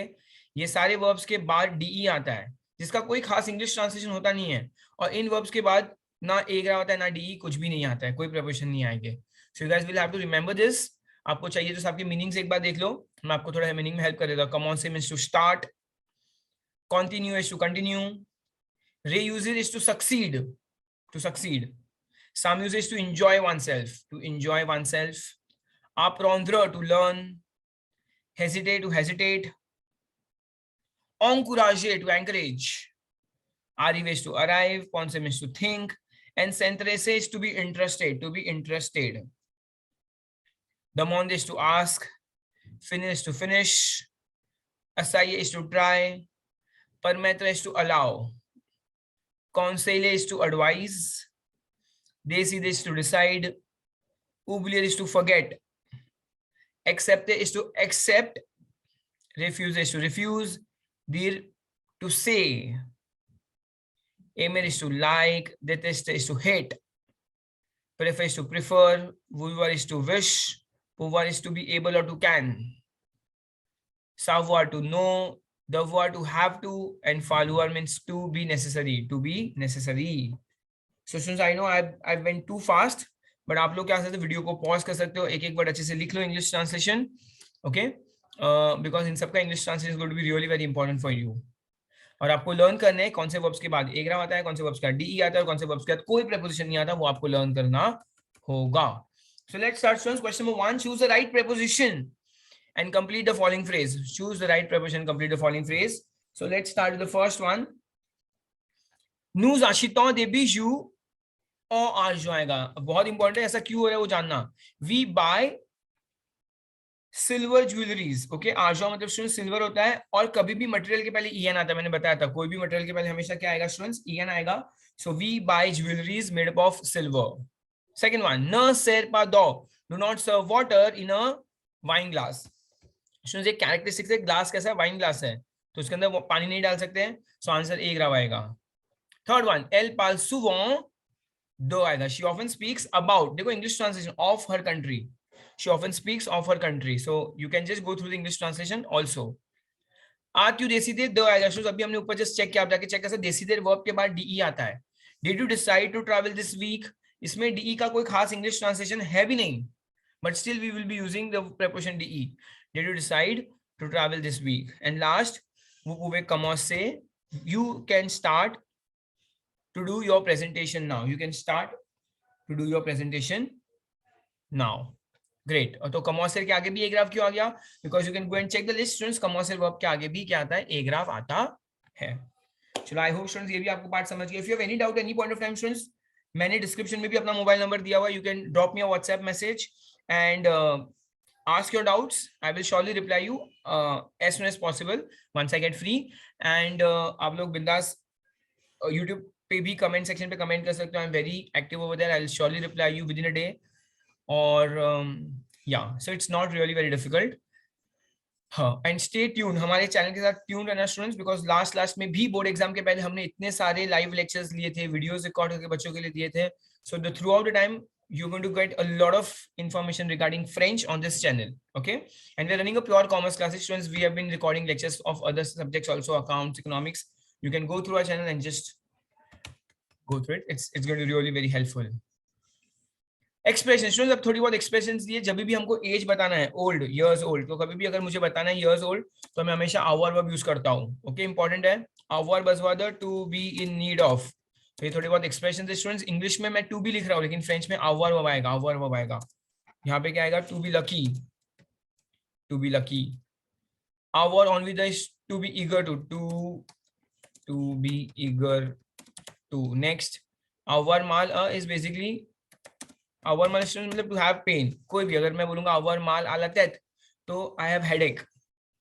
ये सारे वर्ब्स के बाद डीई आता है, जिसका कोई खास इंग्लिश ट्रांसलेशन होता नहीं है, और इन वर्ब्स के बाद ना ए ग्राम आता है ना डीई, कुछ भी नहीं आता है, कोई प्रीपोजिशन नहीं आएंगे. So you guys will have to remember this. आपको चाहिए तो आपके मीनिंग्स एक बार देख लो, मैं आपको थोड़ा मीनिंग में हेल्प कर देता हूं. कम ऑन से means to start, continue is to continue, reuse is to succeed, to succeed. Some use is to enjoy oneself, to enjoy oneself. Apprendre, to learn. Hesitate, to hesitate. Encourager, to encourage. Arrive is to arrive. Penser is to think. And s'intéresser is to be interested, to be interested. Demander is to ask. Finir is to finish. Essayer is to try. Permettre is to allow. Conseiller is to advise. Décider is to decide. Oublier is to forget. Accepter is to accept. Refuse is to refuse. Dire to say. Aimer is to like. Détester is to hate. Prefer is to prefer. Vouloir is to wish. Pouvoir is to be able or to can. Savoir to know. Devoir to have to. And falloir means to be necessary. To be necessary. So since I know I went too fast, but आप लोग क्या कर सकते हो? Video को pause कर सकते हो, एक एक वर्ड अच्छे से लिख लो English translation. Okay, because in सबका English translation is going to be really very important for you. और आपको लर्न करना है कौन से वर्ब्स के बाद ए ग्राम आता है, कौन से वर्ब्स के बाद डीई आता है, और कौन से वर्ब्स के बाद कोई प्रीपोजिशन नहीं आता, वो आपको लर्न करना होगा. सो let's start students. Question number 1, choose the right preposition and complete the following phrase. Choose the right preposition, complete the following phrase. So let's start with the first one. Nous achetons des bijoux en argent आएगा. बहुत important है, ऐसा क्यों हो रहा है वो जानना. We buy silver jewelries. Okay, argent मतलब स्टूडेंट्स सिल्वर होता है, और कभी भी मटेरियल के पहले en आता है, मैंने बताया था, कोई भी मटेरियल के पहले हमेशा क्या आएगा स्टूडेंट्स? en आएगा. So we buy jewelries made up of silver. Second one, ne sers pas d'eau. Do not serve water in a wine glass. एक कैरेक्टरिस्टिक्स है, ग्लास कैसा है? वाइन ग्लास है. तो उसके अंदर पानी नहीं डाल सकते हैं, सो आंसर ए ग्राफ आएगा। थर्ड वन, एल पाल सुवों दो आएगा। शी ऑफन स्पीक्स अबाउट, देखो English translation of her country, she often speaks of her country, so you can just go through the English translation also. आर यू देसी देर दो आएगा। अभी हमने ऊपर जस्ट चेक किया, आप जाके चेक कर सकते, देसी देर वर्ब के बाद डीई आता है। Did you decide to travel this week, इसमें डीई का कोई खास इंग्लिश ट्रांसलेशन है भी नहीं, but still we will be using the preposition डीई। Did you decide to travel this week. And last, वो कमोस से you can start to do your presentation now, you can start to do your presentation now. Great. तो कमोसर के आगे भी a graph क्यों आ गया? Because you can go and check the list students, कमोसर वर्ब के आगे भी क्या आता है? ए ग्राफ आता है। चलो आई होप स्टूडेंट्स ये भी आपको पार्ट समझ गए। If you have any doubt any point of time students, मैंने डिस्क्रिप्शन में भी अपना मोबाइल नंबर दिया हुआ है, you can drop me a WhatsApp message and ask your doubts. I will surely reply you as soon as possible once I get free. And आप लोग बिंदास YouTube पे भी कमेंट सेक्शन पे कमेंट कर सकते हो। I am very active over there, I will surely reply you within a day. और या so it's not really very difficult. हाँ, एंड स्टे ट्यून, हमारे चैनल के साथ ट्यून रहना स्टूडेंट्स, बिकॉज लास्ट में भी बोर्ड एग्जाम के पहले हमने इतने सारे लाइव लेक्चर्स लिए थे, वीडियोस रिकॉर्ड करके बच्चों के लिए दिए थे। So the through out the time you're going to get a lot of information regarding French on this channel, okay? And we're running a pure commerce classes students. We have been recording lectures of other subjects also, accounts, economics. You can go through our channel and just go through it. It's going to be really very helpful. Expressions students, अब थोड़ी बहुत expressions दिए, जब भी हमको age बताना है, old, years old, तो कभी भी अगर मुझे बताना है years old, तो मैं हमेशा our verb यूज करता हूँ, okay? Important है our buzzword to be in need of। तो ये थोड़ी बहुत एक्सप्रेशन है स्टूडेंट्स। इंग्लिश में मैं टू बी लिख रहा हूँ, लेकिन फ्रेंच में आवर वर्ब आएगा, आवर वर्ब आएगा। यहाँ पे क्या आएगा? To be lucky, to be lucky. आवर ऑन विद to be eager to be eager to. Next, आवर माल इज बेसिकली, आवर माल स्टूडेंट मतलब टू हैव पेन। कोई भी अगर मैं बोलूंगा आवर माल आलतेत, तो आई हैव हेडेक,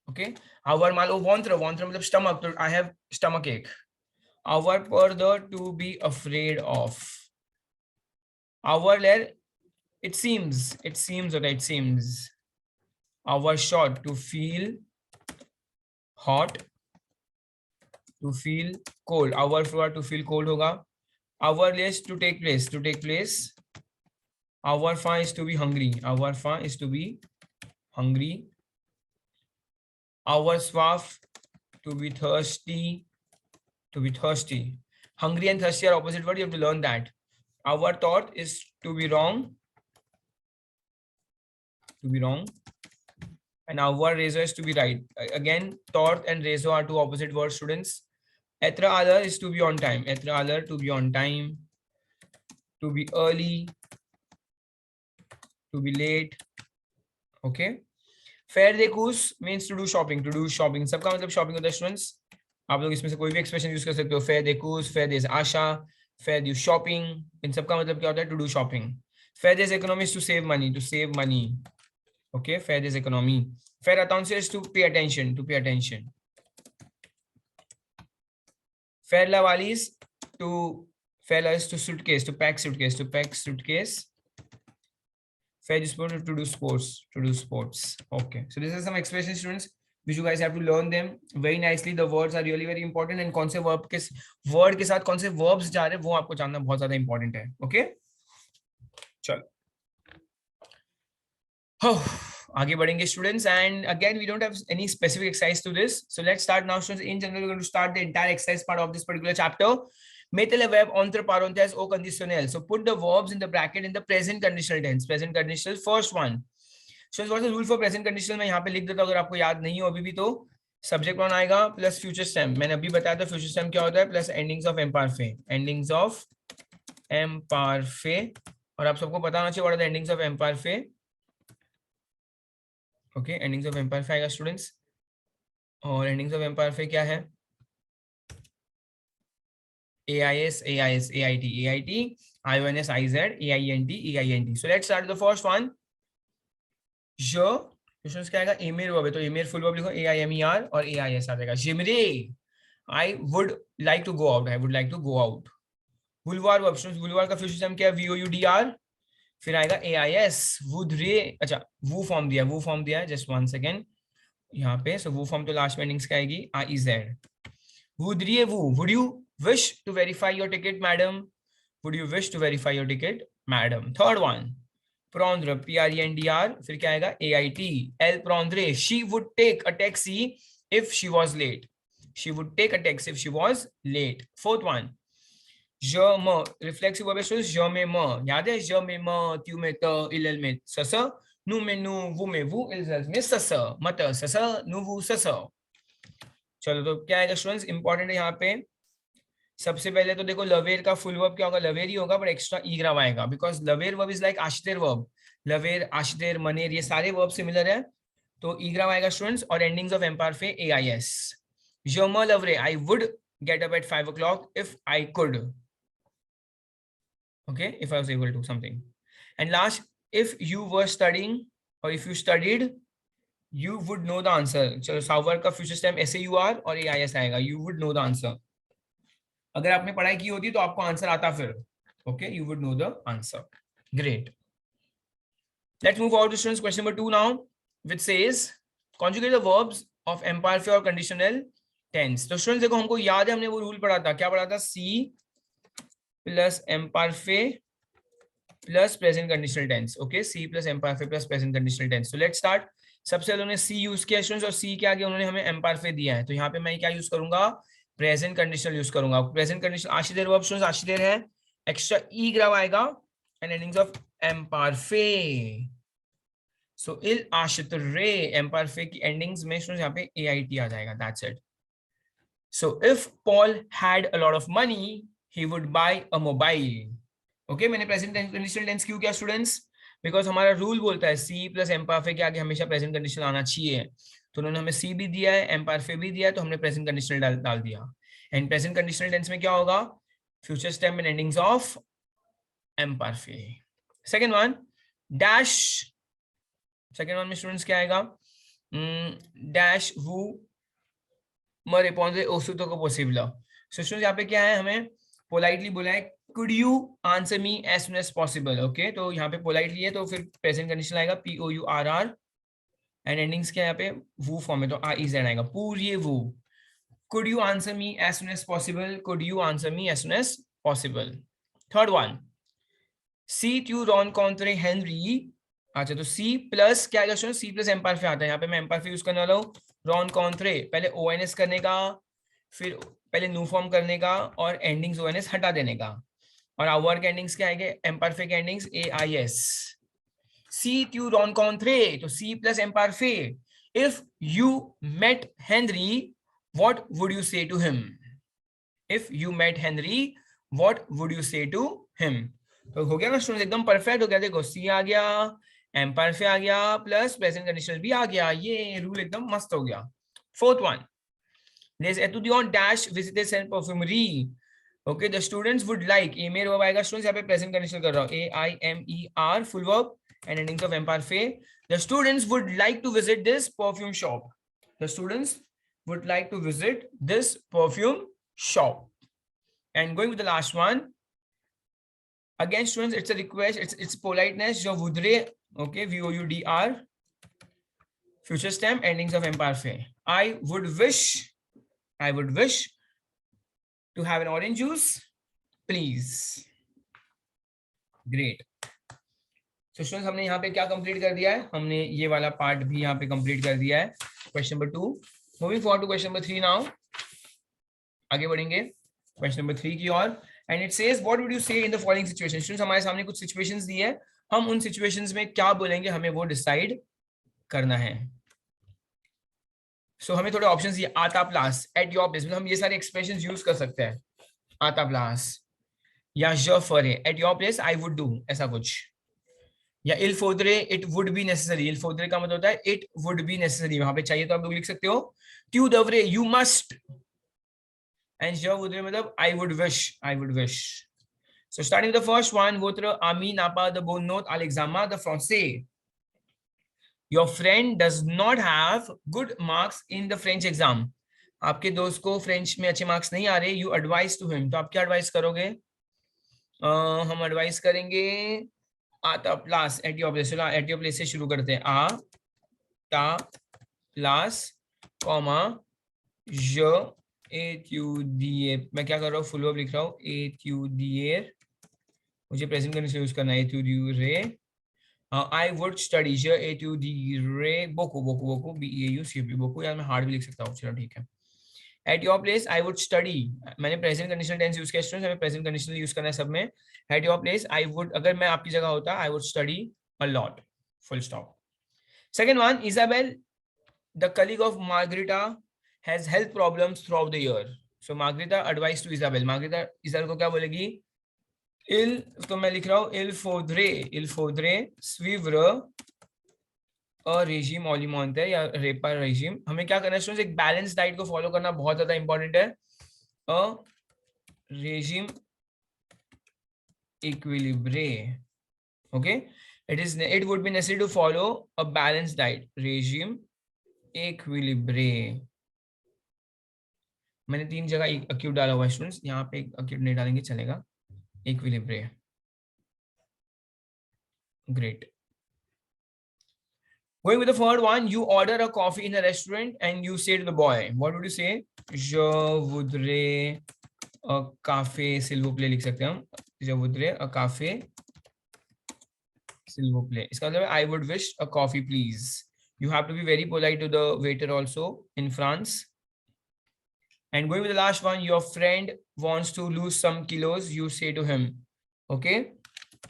ओके? आवर माल ओ वॉन्त्र, वॉन्त्र मतलब स्टमक, तो I have stomach ache. Our further to be afraid of. Our lair, it seems, okay, it seems. Our short, to feel hot, to feel cold. Our floor, to feel cold hoga. Our less, to take place. Our fa is to be hungry. Our fa is to be hungry. Our swaff, to be thirsty. To be thirsty. Hungry and thirsty are opposite word, you have to learn that. Our thought is to be wrong, and our razor is to be right. Again, thought and razor are two opposite words students. Etra other is to be on time, etra other to be on time, to be early, to be late, okay? Faire des courses means to do shopping, सबका मतलब shopping होता है students। आप लोग इसमें से कोई भी एक्सप्रेशन यूज कर सकते हो, फेयर दे कूज, फेयर देज आशा, फेयर दे शॉपिंग, इन सब का मतलब क्या होता है? To do shopping. फेयर देज इकोनॉमी टू सेव मनी, ओके? फेयर देज इकोनॉमी। फेयर अकाउंट्स इज टू पे अटेंशन, फेयर लवालीज to suitcase, to pack suitcase. फेयर स्पोर्ट to do sports, okay? So this is some expression students which you guys have to learn them very nicely. The words are really very important, and कौन से verb के word के साथ कौन से verbs जा रहे हैं वो आपको जानना बहुत ज्यादा important है, okay? चलो आगे बढ़ेंगे students, and again we don't have any specific exercise to this, so let's start now students. In general, we're going to start the entire exercise part of this particular chapter. Mettez le verb entre parenthèses au conditionnel, so put the verbs in the bracket in the present conditional tense. Present conditional, first one. So what's the rule for present conditional? मैं यहाँ पे लिख देता हूँ, अगर आपको याद नहीं हो अभी भी, तो सब्जेक्ट वन आएगा प्लस फ्यूचर स्टेम। मैंने अभी बताया था फ्यूचर स्टेम क्या होता है, प्लस एंडिंग्स ऑफ एम्पारफे, और आप सबको पता होना चाहिए what are the endings of एम्पारफे, ओके? एंडिंग्स ऑफ एम्पारफे आएगा स्टूडेंट्स, और एंडिंग्स ऑफ एम्पारफे क्या है? AIS, AIT, IONS, IZ, AINT. So let's start the first one. Question क्या आएगा? एमेर वर्ब है, तो एमेर फुल वर्ब लिखो, AIMER, और AIS आ जाएगा। जिमरे, I would like to go out, वुलवार वर्ब स्टूडेंट्स, वुलवार का फ्यूचर फॉर्म क्या है? VOUDR, फिर आएगा AIS, वुड रे, अच्छा वो फॉर्म दिया है, जस्ट वन सेकेंड, यहाँ पे, सो वो फॉर्म तो लास्ट में एंडिंग्स का आएगी I Z. Would you wish to verify your ticket, madam? Would you wish to verify your ticket, madam? Third one, prondre, prendr, फिर क्या आएगा ait. L prondre, she would take a taxi if she was late. She would take a taxi if she was late. Fourth one, je me, reflexive verb is je me me. याद है je me me, tu me te, il me sasa, nous me nous, vous me vous, ils me sasa, mata sasa, nous vous sasa. चलो तो क्या आएगा students, important है यहाँ पे. सबसे पहले तो देखो लवेर का फुल वर्ब क्या होगा, लवेर ही होगा, बट एक्स्ट्रा ई ग्राम आएगा बिकॉज लवेर वर्ब इज लाइक आशितेर वर्ब. लवेर, आशितेर, मनेर, ये सारे वर्ब सिमिलर है, तो ई ग्राम आएगा स्टूडेंट्स. और एंडिंग्स ऑफ एम्पायर फे ए आई एस. जम लवरे, I would get up at 5 o'clock if I could. Okay, if I was able to something. And last, if you were studying और if you studied you would know the answer. चलो सावर का future stem SAUR और AIS आएगा. You would know the answer. अगर आपने पढ़ाई की होती तो आपको आंसर आता फिर. Okay, you would know the answer. Great. Let's move on to students. Question number 2 now, which says conjugate the verbs of imperfect or conditional tense. तो students देखो, हमको याद है हमने वो रूल पढ़ा था. क्या पढ़ा था? C plus imperfect plus present conditional tense. Okay, C plus imperfect plus present conditional tense. So let's start. सबसे पहले उन्होंने सी यूज किया स्टूडेंट्स, और सी के आगे उन्होंने हमें एम्पारफे दिया है, तो यहाँ पे मैं क्या यूज करूंगा, प्रेजेंट कंडीशनल यूज करूंगा. प्रेजेंट कंडीशनल आशिदेर वर्ब स्टूडेंट्स, आशिदेर है, एक्स्ट्रा ई ग्राव आएगा एंड एंडिंग्स ऑफ एम्पारफे. सो इल आशितरे, एम्पारफे की एंडिंग्स में स्टूडेंट्स यहाँ पे AIT आ जाएगा. That's it. So if Paul had a lot of money he would buy a mobile. Okay, मैंने प्रेजेंट कंडीशनल टेंस क्यों किया स्टूडेंट्स, बिकॉज हमारा रूल बोलता है सी प्लस एम्पारफे के आगे हमेशा प्रेजेंट कंडीशनल आना चाहिए. तो उन्होंने हमें सी भी दिया है, एम्पारफे भी दिया है, तो हमने प्रेजेंट कंडीशनल डाल दिया. एंड प्रेजेंट कंडीशनल टेंस में क्या होगा, future stem and endings of एम्पारफे. Second one, dash. Second one में स्टूडेंट्स क्या आएगा, डैश वू मरे पौंदे ओसुतो को पॉसिबल. सो स्टूडेंट्स यहाँ पे क्या है, हमें पोलाइटली बोला है could you answer me as soon as possible. okay, तो यहाँ पे पोलाइटली है, तो फिर प्रेजेंट कंडीशन आएगा POURR एंड एंडिंग्स क्या यहाँ पे वो फॉर्म है, तो IZ आएगा. पूरी वो, could you answer me as soon as possible, could you answer me as soon as possible. Third one, C tu rencontre Henry. अच्छा, तो C प्लस क्या आएगा, C प्लस एम्पारफे आता है. यहाँ पे मैं एम्पारफे यूज करने वाला हूँ. rencontre पहले ONS करने का, फिर पहले न्यू फॉर्म करने का और एंडिंग्स ONS हटा देने का. और आवर के एंडिंग्स क्या आएंगे, एम्पारफे के एंडिंग्स AIS. सी ट्यू रॉनकॉन्ट्रे, तो सी प्लस एम्पारफे. If you met Henry what would you say to him. If you met Henry what would you say to him. तो हो गया ना स्टूडेंट्स, एकदम परफेक्ट हो गया. देखो सी आ गया, एम्पारफे आ गया, प्लस प्रेजेंट कंडीशनल भी आ गया. ये रूल एकदम मस्त हो गया. Fourth one, there's etudiant dash visited Saint Perfumery. Okay, the students would like, ए में वर्ब आएगा स्टूडेंट्स, यहाँ पे प्रेजेंट कंडीशनल कर रहा हूँ, AIMER full verb and endings of एम्पारफे. The students would like to visit this perfume shop. The students would like to visit this perfume shop. And going with the last one, again students, it's a request, it's politeness. Je voudrais, okay, VOUDR, future stem, endings of imparfait. I would wish to have an orange juice, please. Great. So students, हमने यहाँ पे क्या complete कर दिया है, हमने ये वाला पार्ट भी यहाँ पे कंप्लीट कर दिया है. Question number 2. Moving forward to question number 3 now. आगे बढ़ेंगे क्वेश्चन नंबर 3 की ओर. And it says what would you say in the following situation. Students, हमारे सामने कुछ सिचुएशंस दी है, हम उन सिचुएशंस में क्या बोलेंगे हमें वो डिसाइड करना है. सो हमें थोड़े ऑप्शंस दिए. आता प्लास, एट योर प्लेस, हम ये सारे एक्सप्रेशंस यूज कर सकते हैं. आता प्लास या ज फरे, eight your place I would do, ऐसा कुछ. या इल फोदरे, इट वुड बी नेसेसरी. इल फोदरे का मतलब होता है इट वुड बी नेसेसरी, वहां पे चाहिए तो आप लोग लिख सकते हो. ट्यू दवरे, यू मस्ट. एंड ज वुदरे मतलब I would wish. So starting with the first one, वोत्र आमी नापा द बोन नोट अलेक्जामा द फ्रांसे. Your friend does not have good marks in the French exam. आपके दोस्त को फ्रेंच में अच्छे मार्क्स नहीं आ रहे. You advise to him. तो आप क्या एडवाइस करोगे? हम एडवाइस करेंगे आता plus eight your place. Eight your place से शुरू करते हैं. आ ता प्लस कॉमा ज एथ्यूदिएर, मैं क्या कर रहा हूँ फुल वर्ब लिख रहा हूँ एथ्यूदिएर, मुझे प्रेजेंट करने से यूज करना है एथ्यूदिरे, आई वुड स्टडी ज एथ्यूदिरे बोको बोको बोको B A U C B बोको, यार मैं हार्ड भी लिख सकता हूँ, चलो ठीक है। At your place I would study, मैंने प्रेजेंट कंडीशनल टेंस यूज किया स्टूडेंट्स, हमें प्रेजेंट कंडीशनल यूज करना है सब में। At your place I would, अगर मैं आपकी जगह होता I would study a lot, full stop. Second one, Isabel the colleague of Margareta has health problems throughout the year, so Margareta advice to Isabel, Margareta Isabel को क्या बोलेगी, इल, तो मैं लिख रहा हूँ इल फोद्रे स्विव्र अ रेजिम ओलिमोंटे या रेपा रेजिम, हमें क्या करना है स्टूडेंट्स, एक बैलेंस डाइट को फॉलो करना बहुत ज्यादा इंपॉर्टेंट है। अ regime इक्विलिब्रे, okay, it would be necessary to follow a balanced diet, regime equilibre, मैंने 3 जगह acute डाला हुआ है स्टूडेंट्स, यहाँ पे acute नहीं डालेंगे चलेगा, equilibre, great। Going with the third one, you order a coffee in a restaurant and you say to the boy, what would you say, je voudrais a café s'il vous plaît, लिख सकते हैं हम, je voudrais a café s'il vous plaît, इसका मतलब I would wish a coffee please, you have to be very polite to the waiter also in France। And going with the last one, your friend wants to lose some kilos, you say to him, okay,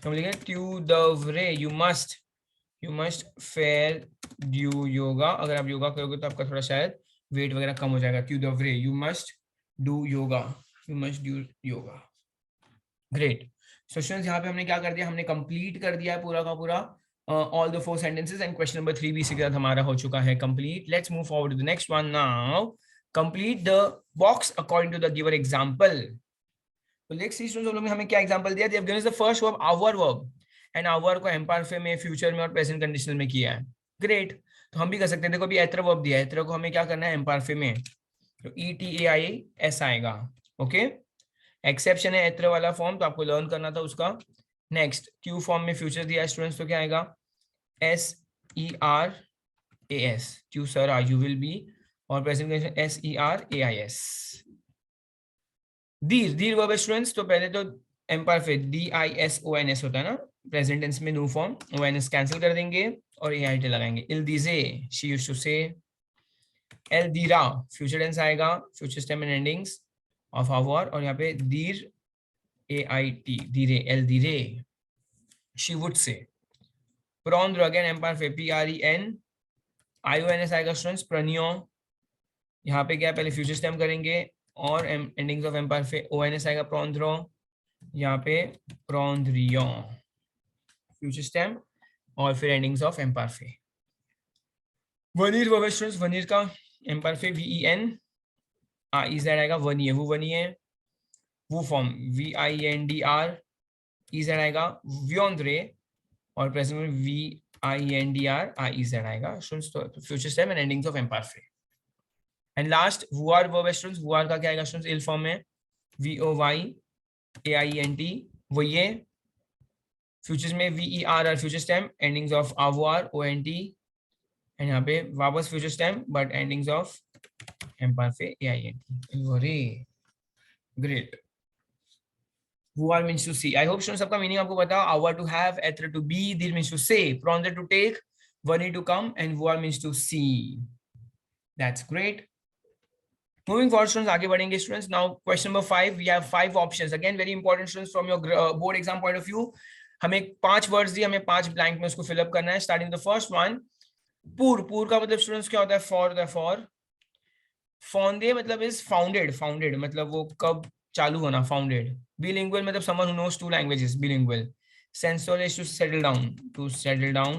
tu devrais, you must faire du yoga, अगर आप योगा करोगे तो आपका थोड़ा शायद wait वगैरह कम हो जाएगा, tu devrais, you must do yoga, you must do yoga, great। So students, यहाँ पे हमने क्या कर दिया, हमने कंप्लीट कर दिया है पूरा का पूरा all the 4 sentences, and question number 3 भी इसी के साथ हमारा हो चुका है complete। Let's move forward to the next one now। Complete the box according to the given example। तो let's see students, उन्होंने हमें क्या example दिया, they have given us the first verb our verb, and our को imperfect में, future में और present conditional में किया है, great। तो हम भी कर सकते हैं, देखो अभी एत्र verb दिया है, एत्र को हमें क्या करना है imperfect में, तो ETAIS आएगा, ओके। एक्सेप्शन है एत्र वाला फॉर्म, तो आपको लर्न करना था उसका। नेक्स्ट क्यू फॉर्म में फ्यूचर दिया है स्टूडेंट्स, तो क्या आएगा SERAS, क्यू सर आर यू विल बी, और प्रेजेंट कंडीशन SERAIS। दीर वर्ब स्टूडेंट्स, तो पहले तो एम्परफेक्ट DISONS होता है ना प्रेजेंट टेंस में, न्यू फॉर्म, ONS कैंसिल कर देंगे और AIT लगाएंगे। इल दीजे शी यूज्ड टू से। एल दीरा फ्यूचर टेंस आएगा, future stem and endings of आवर, और यहाँ पे दीर AIT धीरे, एल धीरे, she would say। प्रॉन्द्र अगेन एम्परफेक्ट PREN IONS आएगा स्टूडेंट्स, प्रनियो, यहाँ पे क्या पहले फ्यूचर स्टेम करेंगे और एंडिंग्स ऑफ एम्परफेक्ट ONS आएगा, प्रॉन्द्रो, यहाँ पे प्रॉन्द्रियो फ्यूचर स्टेम और फिर एंडिंग्स ऑफ एम्परफेक्ट। वनीर वर्ब स्टूडेंट्स, वनीर का एम्परफेक्ट VEN IZ आएगा, वनिए वो वनिए, वो फॉर्म VINDR EZ आएगा, व्योंद्रे, और प्रेजेंट में VINDR IEZ आएगा स्टूडेंट्स, तो future stem and endings of imperfect. And last वुआर वर्ब स्टूडेंट्स, वुआर का क्या आएगा स्टूडेंट्स, इल फॉर्म में VOYAINT, वो ये, फ्यूचर्स में VERR future stem, endings of AVOR ONT, and यहाँ पे वापस future stem but endings of imperfect AINT, great. Voir means to see. I hope students सबका मीनिंग आपको पता। Our to have, etre to be, dir means to say, pronder to take, vani to come, and voir means to see. That's great. Moving forward students, आगे बढ़ेंगे students. Now question number 5, we have 5 options. Again very important students from your board exam point of view. हमें 5 words दिए, हमें 5 blank में उसको fill up करना है। Starting the first one, पूर का मतलब students क्या होता है, for, फॉन्डे मतलब is founded मतलब वो कब चालू होना, फाउंडेड। bilingual मतलब someone who knows 2 languages, bilingual। sensual is to settle down,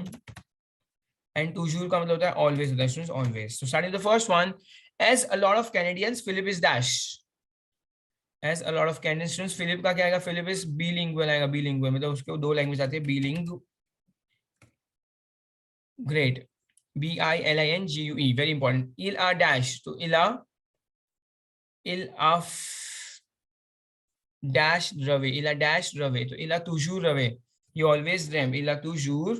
and toujours का मतलब होता है always, होता है students, always। So starting the first one, as a lot of Canadians, Philip is dash। as a lot of Canadians students, Philip का क्या आएगा, Philip is bilingual आएगा, bilingual मतलब उसके 2 लैंग्वेज आती है, bilingual, great। BILINGUE, very important। il a dash, तो il a dash rave, il a dash rave, तो il a toujours rave, he always dream, il a toujours,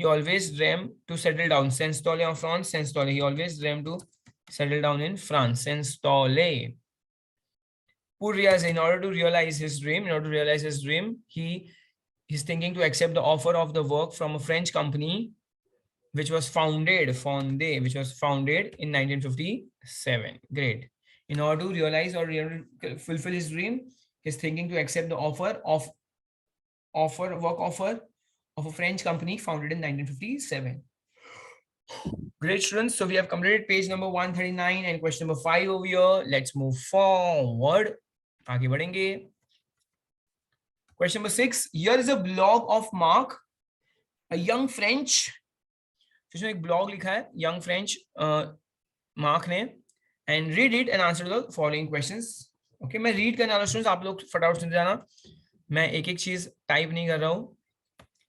he always dreamed to settle down. S'installer en France, s'installer. He always dreamed to settle down in France. S'installer. Pour Riaz, in order to realize his dream, he's thinking to accept the offer of the work from a French company which was founded in 1957. Great. In order to realize or fulfill his dream, he's thinking to accept the offer of a French company founded in 1957. Great, students. So we have completed page number 139 and question number 5 over here. Let's move forward. आगे बढ़ेंगे. Question number 6. Here is a blog of Mark, a young French. उसने एक blog लिखा है, young French Mark ने, and read it and answer the following questions. Okay, मैं read करने वाला students, आप लोग फटाफट सुन जाना. मैं एक एक चीज टाइप नहीं कर रहा हूँ.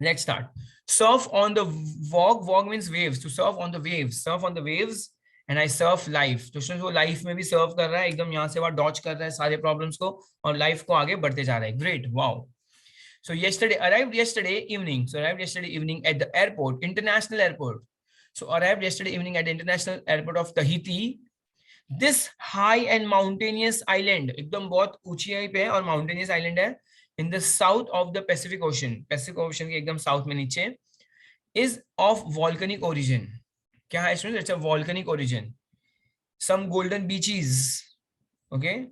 Let's start. Surf on the Vogue. Vogue means waves. To surf on the waves. Surf on the waves. And I surf life. तो students वो life में भी surf कर रहा है, एकदम यहाँ से वहाँ dodge कर रहा है सारे problems को और life को आगे बढ़ते जा रहा है. Great. Wow. So arrived yesterday evening at the airport, international airport. So arrived yesterday evening at the international airport of Tahiti. This high and mountainous island, एकदम बहुत ऊंचाई पे है और mountainous island है. In the south of the Pacific Ocean के एकदम south में नीचे, is of volcanic origin. क्या है इसमें? It's a volcanic origin. Some golden beaches, okay.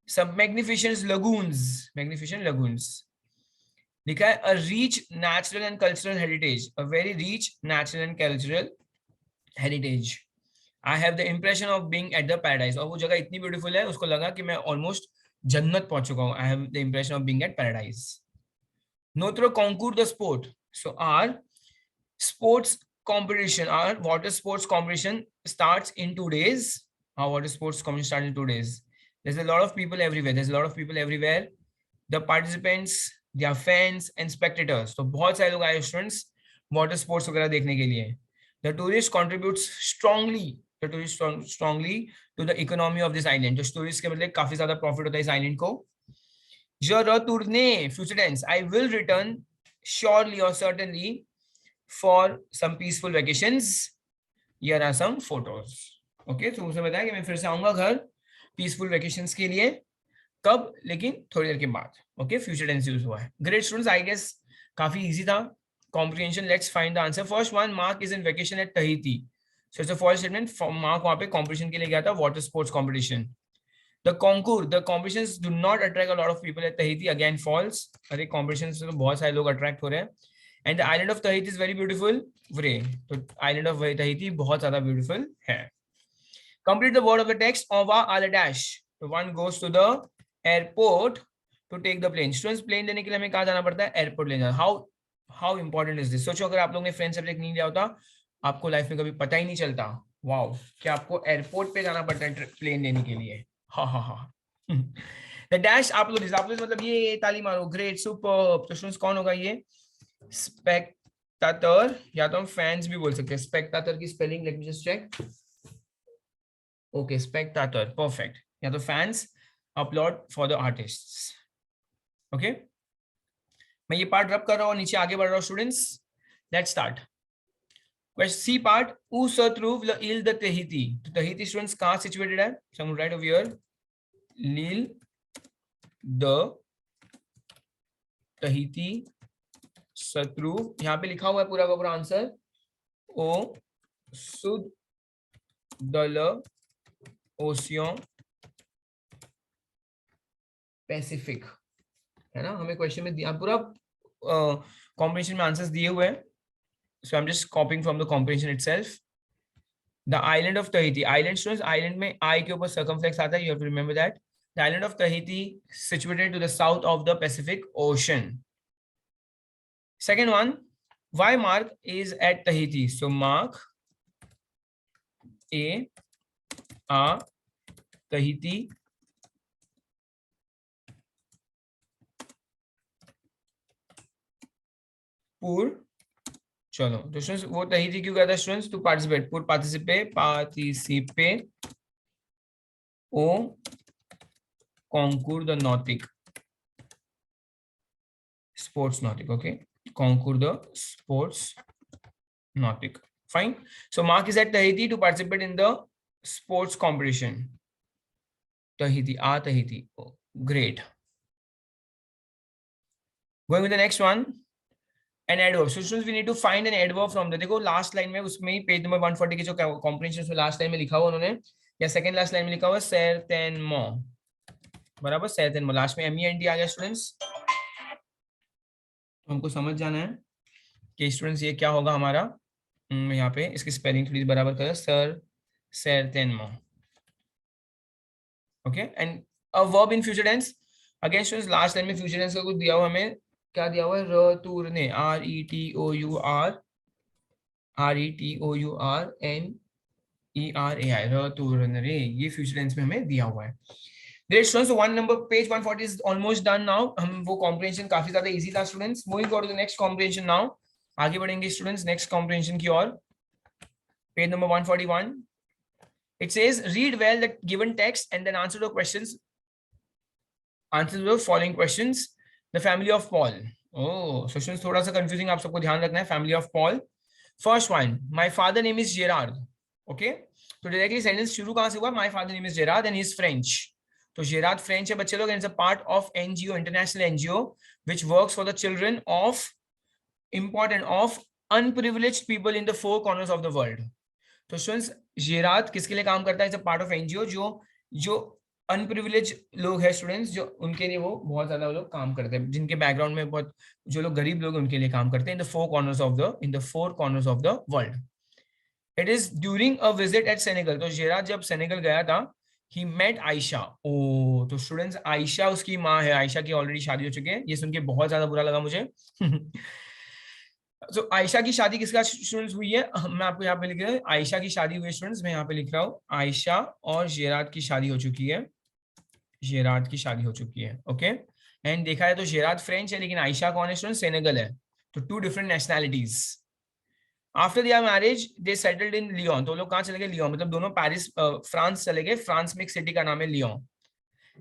Some magnificent lagoons. लिखा है a rich natural and cultural heritage, a very rich natural and cultural heritage. I have the impression of being at the paradise. और वो जगह इतनी beautiful है, उसको लगा कि मैं almost जन्नत पहुंच चुका हूं. I have the impression of being at paradise. Notre concours the sport. So our sports competition, our water sports competition starts in 2 days. Our water sports competition starts in 2 days. There's a lot of people everywhere. The participants, their fans and spectators. So बहुत सारे लोग आए students water sports वगैरह देखने के लिए. The tourist contributes strongly to the economy of this island. जो tourist के मतलब काफी ज्यादा profit होता है इस island को. Je retourne, future tense. I will return surely or certainly for some peaceful vacations. Here are some photos. Okay, तो उसने बताया कि मैं फिर से आऊंगा घर peaceful vacations के लिए. कब? लेकिन थोड़ी देर के बाद. Okay, future tense use हुआ है. Great students, I guess काफी easy था. Comprehension. Let's find the answer. First one, Mark is in vacation at Tahiti. So it's a false statement. Mark वहाँ पे competition के लिए गया था, water sports competition. The concours, the competitions do not attract a lot of people at Tahiti. Again, false. अरे competitions से तो बहुत सारे लोग attract हो रहे हैं. And the island of Tahiti is very beautiful. Vrai. तो island of Tahiti बहुत ज़्यादा beautiful है. Complete the word of the text. On va à la dash. So one goes to the airport to take the plane. Students, plane लेने के लिए हमें कहाँ जाना पड़ता है? Airport लेना. How important is this? सोचो अगर आप लोग ने French subject नहीं लिया होता, आपको लाइफ में कभी पता ही नहीं चलता. वाओ, कि आपको एयरपोर्ट पे जाना पड़ता है प्लेन लेने के लिए. हाँ. The dash आप लोग मतलब ये ताली मारो. Great, super. तो स्टूडेंट्स कौन होगा ये? स्पेक्टाटर, या तो हम फैंस भी बोल सकते हैं. स्पेक्टाटर की spelling let me just check. Okay, स्पेक्टाटर, परफेक्ट. या तो fans, applaud for the artists. Okay, मैं ये पार्ट रब कर रहा हूँ, नीचे आगे बढ़ रहा हूँ students. Let's start. Question C part. Où se trouve l'île de Tahiti? तो Tahiti students कहाँ situated है? So I'm right over here. L'île de Tahiti se trouve. यहाँ पे लिखा हुआ है पूरा का पूरा answer. Au sud de l'océan Pacific. है ना? हमें क्वेश्चन में दिया पूरा कॉम्बिनेशन में आंसर्स दिए हुए हैं. So I'm just copying from the comprehension itself. The island of Tahiti. Island students, island में I के ऊपर circumflex आता है. You have to remember that. The island of Tahiti situated to the south of the Pacific Ocean. Second one, why Mark is at Tahiti? So Mark A Tahiti pour. चलो तो students वो तहीती क्यों कहता है students? To participate, पुर पार्टिसिपेट ओ concours the nautic sports nautic. Okay, concours the sports Nautic. Fine. So Mark is at Tahiti to participate in the sports competition. Tahiti. Tahiti. Oh, great. Going with the next one. An adverb. So students, we need to find an adverb from the. देखो last line में उसमें ही page number 140 की जो comprehension में last line में लिखा हुआ उन्होंने या second last line में लिखा हुआ certainement. बराबर certainement. Last में ment आ गया students. हमको समझ जाना है कि स्टूडेंट्स ये क्या होगा हमारा यहाँ पे इसकी स्पेलिंग थोड़ी बराबर करें sir certainement. Okay, and a verb in future tense. Again students, last line में future tense का कुछ दिया हुआ हमें क्या दिया हुआ है रतुरने RETOURNERAI रतुरने ये फ्यूचर टेंस में हमें दिया हुआ है. Great students, so one number page 140 is almost done now. हम वो comprehension काफी ज्यादा easy था students. Moving on to the next comprehension now. आगे बढ़ेंगे students next comprehension की ओर. Page number 141. It says read well the given text and then answer the questions. Answer the following questions. The family of Paul. Oh, so students थोड़ा सा confusing आप सबको ध्यान रखना है. Family of Paul. First one, my father name is Gerard. Okay, तो directly sentence शुरू कहाँ से हुआ? My father name is Gerard and he is French. तो Gerard French है बच्चे लोग and it's a part of NGO, international NGO, which works for the children of unprivileged people in the 4 corners of the world. तो students Gerard किसके लिए काम करता है? It's a part of NGO जो अनप्रिविलेज लोग हैं स्टूडेंट्स जो उनके लिए वो बहुत ज्यादा लोग काम करते हैं जिनके बैकग्राउंड में बहुत जो लोग गरीब लोग उनके लिए काम करते हैं in the 4 corners of the world. It is during a visit at Senegal. तो जेराद जब सेनेगल गया था he met आयशा. ओ तो स्टूडेंट्स आयशा उसकी माँ है. आयशा की ऑलरेडी शादी हो चुकी है. ये सुन के बहुत ज्यादा बुरा लगा मुझे. तो आयशा की शादी किसका स्टूडेंट्स हुई है? मैं आपको यहाँ पे लिख रहा हूँ आयशा की शादी हुई है स्टूडेंट्स. मैं यहाँ पे लिख रहा हूँ आयशा और जेराद की शादी हो चुकी है. जेराद की शादी हो चुकी है. ओके एंड देखा है तो जेराद फ्रेंच है लेकिन आयशा कौन है स्टूडेंट? सेनेगल है. तो 2 different nationalities. After their marriage they settled in Lyon. तो लोग कहाँ चले गए? लियोन. मतलब दोनों पेरिस फ्रांस चले गए. फ्रांस में एक सिटी का नाम है Lyon.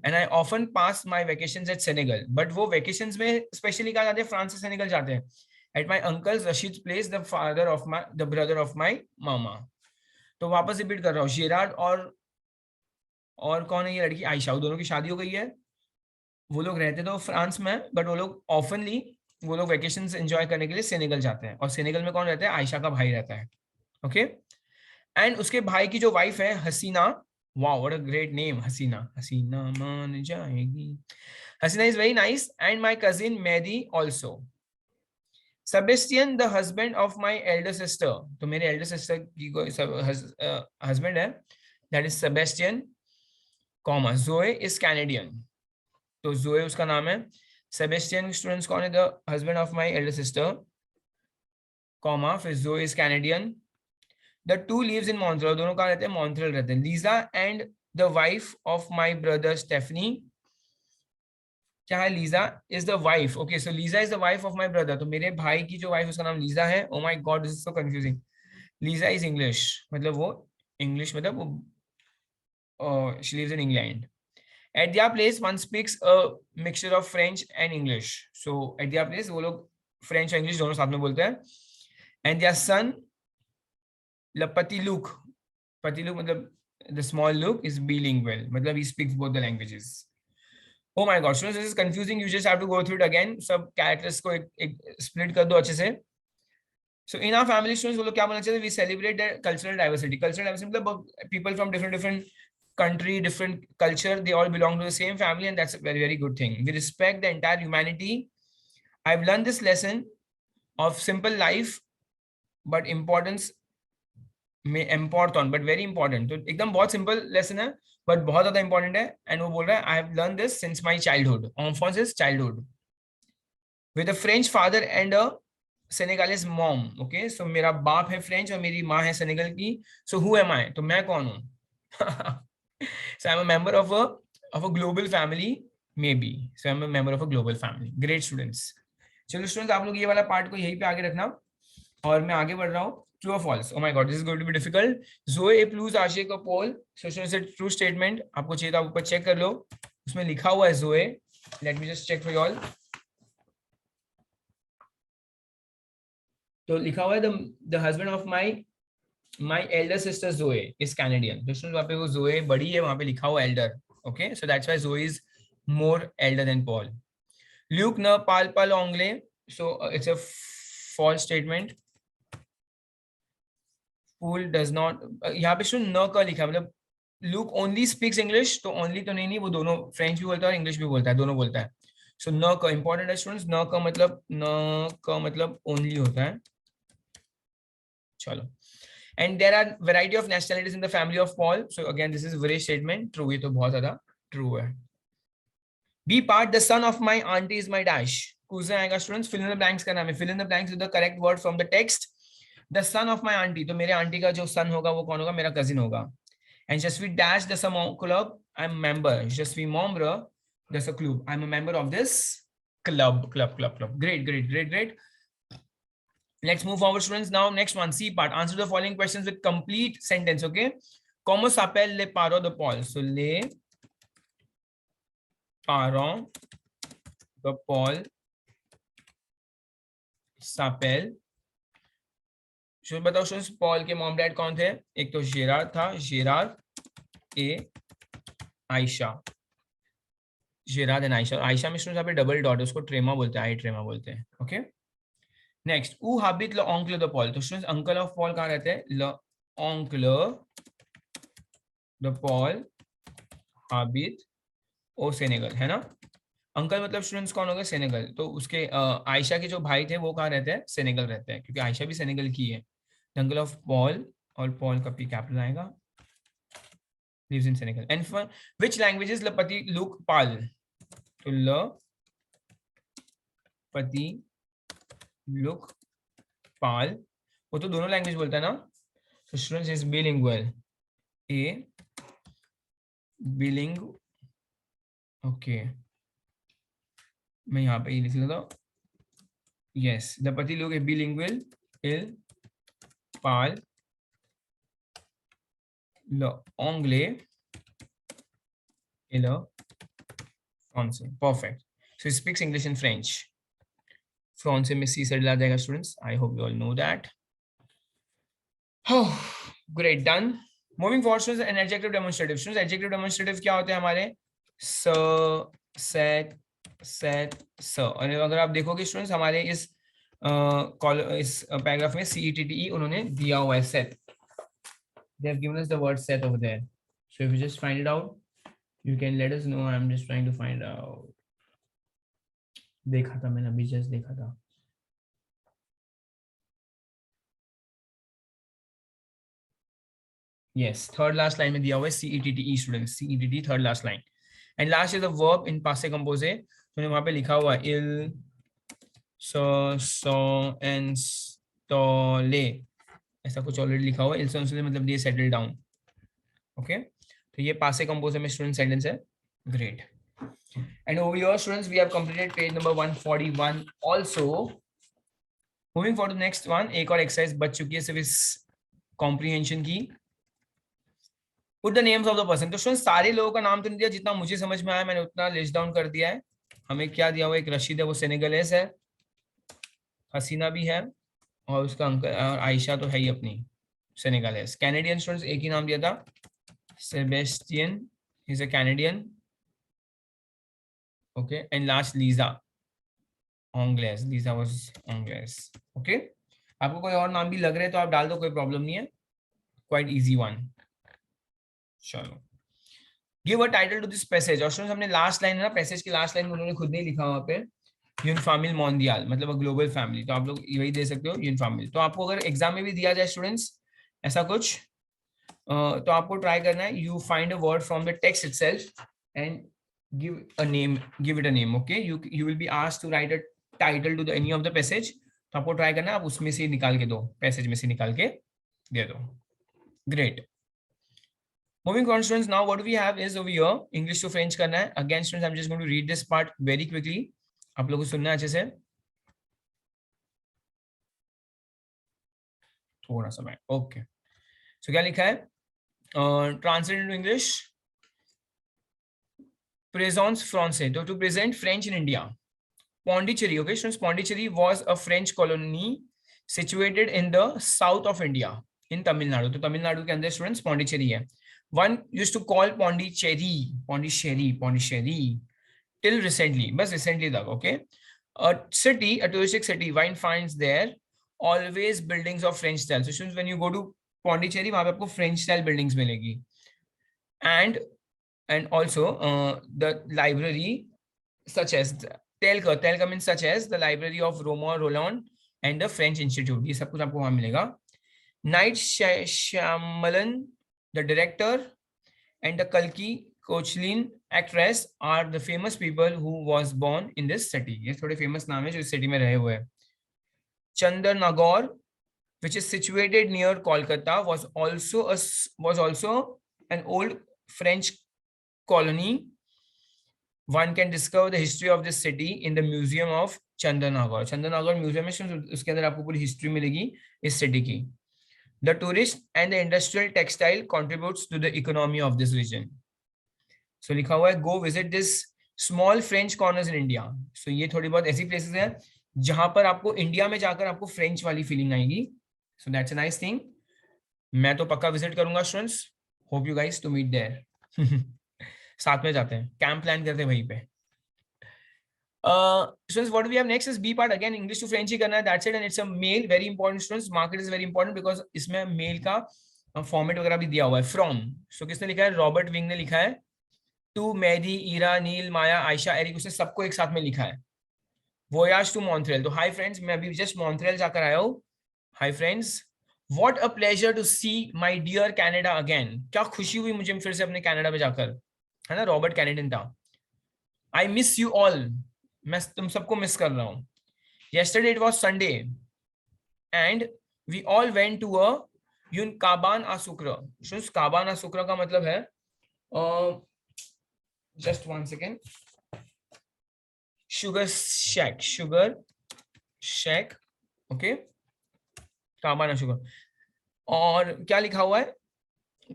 And I often pass my vacations at Senegal. But वो वेकेशंस में स्पेशली कहाँ जाते हैं? फ्रांस से सेनेगल जाते हैं. At my uncle's Rashid place the brother of my mama. तो वापस रिपीट कर रहा हूँ. जेराड और कौन है ये लड़की? आयशा. वो दोनों की शादी हो गई है. वो लोग रहते तो फ्रांस में बट वो लोग ऑफनली वो लोग वेकेशंस एंजॉय करने के लिए सेनेगल जाते हैं. और सेनेगल में कौन रहता है? आयशा का भाई रहता है. ओके एंड उसके भाई की जो वाइफ है Hasina. Wow what a great name. Hasina. Hasina मान जाएगी. Hasina is very nice. And my cousin Mehdi also. Sebastian the husband of my elder sister. तो मेरे एल्डर सिस्टर की हस्बैंड है that is Sebastian. Comma Joe is Canadian. तो Joe उसका नाम है. सेबेस्टियन स्टूडेंट्स कौन है? The husband of my elder sister. Comma फिर Joe is Canadian. The 2 lives in Montreal. दोनों कहाँ रहते हैं? मॉन्ट्रियल रहते हैं. Lisa and the wife of my brother Stephanie. क्या है? Lisa is the wife. Okay so Lisa is the wife of my brother. तो मेरे भाई की जो वाइफ उसका नाम लीजा है. Oh my God this is so confusing. Lisa is English. मतलब वो इंग्लिश मतलब वो she lives in England. At their place, one speaks a mixture of French and English. So at their place, वो लोग French और English दोनों साथ में बोलते हैं. And their son, Petit Luke मतलब the small Luke is bilingual. मतलब he speaks both the languages. Oh my God, students, this is confusing. You just have to go through it again. सब characters को एक split कर दो अच्छे से. So in our family, students वो लोग क्या बोलना चाहिए? We celebrate their cultural diversity. Cultural diversity मतलब people from different country, different culture, they all belong to the same family, and that's a very, very good thing. We respect the entire humanity. I've learned this lesson of simple life, but but very important. तो एकदम बहुत simple lesson है, but बहुत ज़्यादा important है. And वो बोल रहा है, I have learned this since my childhood. Enfance is childhood. With a French father and a Senegalese mom. Okay, so मेरा बाप है French और मेरी माँ है सेनेगल की. So who am I? तो मैं कौन हूँ? So I'm a member of a global family, maybe. So I'm a member of a global family. Great students. चलो students आप लोग ये वाला पार्ट को यहीं पे आगे रखना और मैं आगे बढ़ रहा हूँ. True or false? Oh my God, this is going to be difficult. Zoe plus आशिक का पोल. So students it's true statement. आपको चाहिए तो आप ऊपर चेक कर लो. उसमें लिखा हुआ है Zoe. Let me just check for you all. तो लिखा हुआ है the husband of my elder sister Joe is Canadian. तो वहाँ पे वो जोए बड़ी है, वहां पे लिखा हुआ elder. Okay, so that's why Joey is more elder than Paul. Luke न पाल पल ओंगले, so it's a false statement. Pool does not, यहाँ पे शुद्ध न का लिखा, मतलब लूक ओनली स्पीक्स इंग्लिश, तो ओनली तो नहीं, वो दोनों फ्रेंच भी बोलता है और इंग्लिश भी बोलता है, दोनों बोलता है। सो न का इंपॉर्टेंट है स्टूडेंट्स, न का मतलब ओनली होता है। चलो, and there are variety of nationalities in the family of Paul, so again this is very statement true, ये तो बहुत ज्यादा ट्रू है। B part the son of my aunty is my dash, कूजन आएगा students, fill in the blanks का नाम है, fill in the blanks with the correct word from the text. The son of my aunty, तो मेरे aunty का जो सन होगा वो कौन होगा, मेरा कजिन होगा। And Jasvi dash the some club. I'm member. Jasvi member. That's a club. I'm a member of this club. Great, great, great, great. Let's move forward, students. Now, next one, C part. Answer the following questions with complete sentence. Okay. Como s'appelle le parents de Paul? So le parents de Paul s'appelle. शुरू बताओ students, Paul के mom dad कौन थे? एक तो जेरार था, जेरार ए Ayesha, जेराद and Ayesha. Ayesha में students यहाँ पे डबल डॉट है, उसको ट्रेमा बोलते हैं, आई ट्रेमा बोलते हैं। ओके, नेक्स्ट, ऊ हाबिट ल ऑन्कल द पॉल, तो स्टूडेंट्स अंकल ऑफ पॉल कहाँ रहते हैं? ल ऑन्कल द पॉल हाबिट ओ सेनेगल, है ना। अंकल मतलब स्टूडेंट्स कौन हो गए? सेनेगल। तो उसके आयशा के जो भाई थे वो कहाँ रहते हैं? सेनेगल रहते हैं, क्योंकि आयशा भी सेनेगल की है। अंकल ऑफ पॉल, और पॉल का पी कैपिटल आएगा, lives in Senegal. And for which languages ल पति लुक पाल? तो ल पति लुक पाल, वो तो दोनों लैंग्वेज बोलता है ना। तो स्टूडेंट्स इज बिलिंगुअल, ए बिलिंग। ओके, मैं यहाँ पे लिख लेता हूँ, यस, द पति लुक ए बिलिंगुअल इल पाल ल anglais et le français. Perfect. So he speaks English and French. France में C से डला जाएगा students, I hope you all know that. Oh, great, done. Moving forward, students, an adjective demonstrative. Students, adjective demonstrative क्या होते हैं हमारे? So, set, so. और अगर आप देखोगे स्टूडेंट्स, हमारे इस पैराग्राफ में CETTE उन्होंने दिया हुआ है set. They have given us the word set over there. So if you just find it out, you can let us know. I'm just trying to find out. देखा था मैंने अभी, just देखा था. Yes, third last line में दिया हुआ है CETTE students, CETTE third last line. And last is the verb in passé composé. तो वहाँ पे लिखा हुआ है il, so and stole. ऐसा कुछ ऑलरेडी लिखा हुआ है, il so and stole मतलब ये settle down. Okay, तो ये passé composé में student sentence है. Great. And over here students, we have completed page number 141 also. Moving forward to the next one, एक और exercise बच चुकी है सिर्फ इस comprehension की. Put the names of the person. तो students सारे लोगों का नाम तो नहीं दिया, जितना मुझे समझ में आया मैंने उतना लिस्ट डाउन कर दिया है. हमें क्या दिया हुआ, एक रशीद है वो सेनेगलेस है, हसीना भी है, और उसका अंकल और आयशा तो है ही अपनी सेनेगलेस. कैनेडियन स्टूडेंट्स एक ही नाम दिया था, Sebastian is a Canadian. Okay, and last Lisa ऑंग्लेस, लीजा वाज ऑंग्लेस. ओके, आपको कोई और नाम भी लग रहे तो आप डाल दो, कोई प्रॉब्लम नहीं है, क्वाइट इजी वन. चलो, give a title to this passage. और स्टूडेंट्स हमने लास्ट लाइन है ना, पैसेज की लास्ट लाइन उन्होंने खुद नहीं लिखा वहां पे, यून फैमिली मोंडियल मतलब अ ग्लोबल फैमिली, तो आप लोग वही दे सकते हो, यून फैमिली. तो आपको अगर एग्जाम में भी दिया जाए स्टूडेंट्स ऐसा कुछ, तो आपको ट्राई करना है, you find a word from the text itself and give a name, give it a name. Okay, you will be asked to write a title to the any of the passage. तो आपको try करना है, आप उसमें से निकाल के दो, पैसेज में से निकाल के दे दो. Great. Moving on students, now what we have is over here English to French करना है. Again students, I'm just going to read this part very quickly. आप लोगों को सुनना है अच्छे से, थोड़ा सा मैं. ओके, सो क्या लिखा है, translate into English. Présence français, to present French in India. Pondicherry, okay students, Pondicherry was a French colony situated in the south of India, in Tamil Nadu. तो तमिलनाडु के अंदर स्टूडेंट्स पौंडीचेरी है. One used to call Pondicherry till recently, बस recently तक. Okay, a city, a touristic city, one finds there always buildings of French style. So students, when you go to Pondicherry, वहाँ पे आपको French style buildings मिलेगी. And also the library such as Telka means such as the library of Roland and the French Institute. ये सब कुछ आपको वहाँ मिलेगा. Night Shyamalan, the director, and the Kalki Koechlin actress are the famous people who was born in this city. ये थोड़े famous नाम है जो इस city में रहे हुए हैं. Chandernagore, which is situated near Kolkata, was also an old French colony. One can discover the history of this city in the museum of Chandernagore. Chandernagore museum में उसके अंदर आपको पूरी history मिलेगी इस city की. The tourist and the industrial textile contributes to the economy of this region. So लिखा हुआ है go visit this small French corners in India. So ये थोड़ी बहुत ऐसी places हैं जहां पर आपको इंडिया में जाकर आपको फ्रेंच वाली फीलिंग आएगी. So that's a nice thing. मैं तो पक्का विजिट करूंगा students. Hope you guys to meet there. साथ में जाते हैं, कैंप प्लान करते हैं वहीं पे. Students, what we have next is B part. Again, English to French ही करना है. That's it, and it's a mail. Very important, students. Market is very important because इसमें मेल का फॉर्मेट वगैरह भी दिया हुआ है. From. So किसने लिखा है? रॉबर्ट विंग ने लिखा है. To मेहदी, ईरा, नील, माया, आयशा, एरिक, उसने सबको एक साथ में लिखा है. Voyage to Montreal. तो हाय फ्रेंड्स, मैं अभी जस्ट मॉन्ट्रियल जाकर आया हूँ. Hi friends, what a pleasure to see my dear Canada again. क्या खुशी हुई मुझे फिर से अपने कनाडा में जाकर, है ना. रॉबर्ट कैनेडियन था. I miss you all. मैं तुम सबको मिस कर रहा हूँ. Yesterday it was Sunday and we all went to a Kaban Asukra. Kaban Asukra का मतलब है just one second. Sugar shack. Okay. काबाना शुगर. और क्या लिखा हुआ है?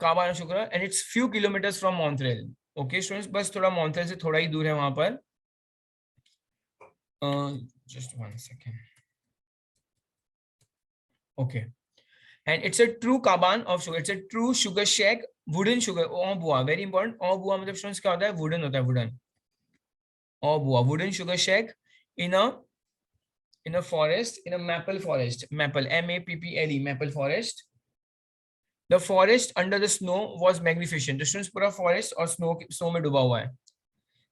काबाना sugar, and it's few kilometers from Montreal. Okay students, बस थोड़ा मॉन्ट्रियल से थोड़ा ही दूर है वहां पर. Just one second. Okay, and it's a true kaban of sugar. It's a true sugar shack, wooden sugar. Obua, very important. Obua मतलब students क्या होता है? Wooden होता है, wooden. Obua, wooden sugar shack in a forest, in a maple forest. Maple, M-A-P-P-L-E, maple forest. The forest under the snow was magnificent. The students पूरा forest और snow में डूबा हुआ है.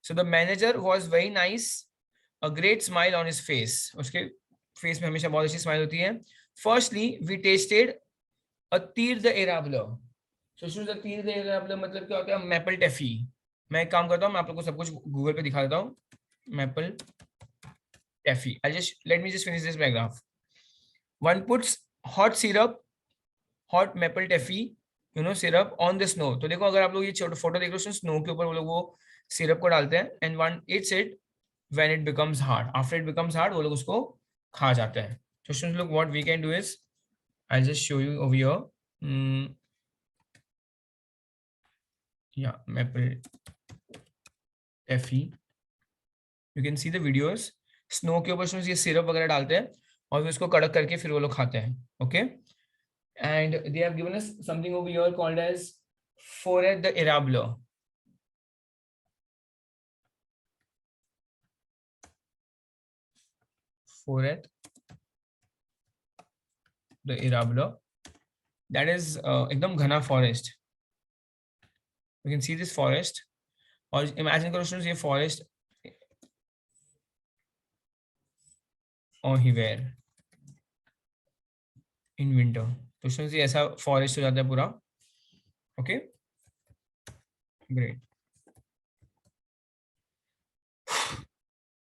So the manager was very nice. A great smile on his face. उसके face में हमेशा बहुत अच्छी smile होती है. Firstly, we tasted a tir de érable. So students, a tir de érable मतलब क्या होता है? Maple taffy. मैं एक काम करता हूँ, मैं आप लोगों को सब कुछ गूगल पे दिखा देता हूँ. Maple taffy. Let me just finish this paragraph. One puts hot maple taffy, syrup on the snow. तो देखो अगर आप लोग ये छोटा फोटो देख रहे हो, स्नो के ऊपर वो लोग वो सिरप को डालते हैं, and one eats it when it becomes hard. After it becomes hard, वो लोग उसको खा जाते हैं. So students, look, what we can do is, I'll just show you over here. Yeah, maple taffy. You can see the videos. Snow के ऊपर ये syrup वगैरह डालते हैं और फिर उसको कड़क करके फिर वो लोग खाते हैं. Okay, and they have given us something over here called as फोरेट द एराब्लो. फोरेट द एराब्लो, दैट इज एकदम घना forest. You can see this forest. और इमेजिन करो स्टूडेंट्स, ये फॉरेस्ट और हिवेर इन विंटर. तो स्टूडेंट्स ये ऐसा फॉरेस्ट हो जाता है पूरा. Okay, great.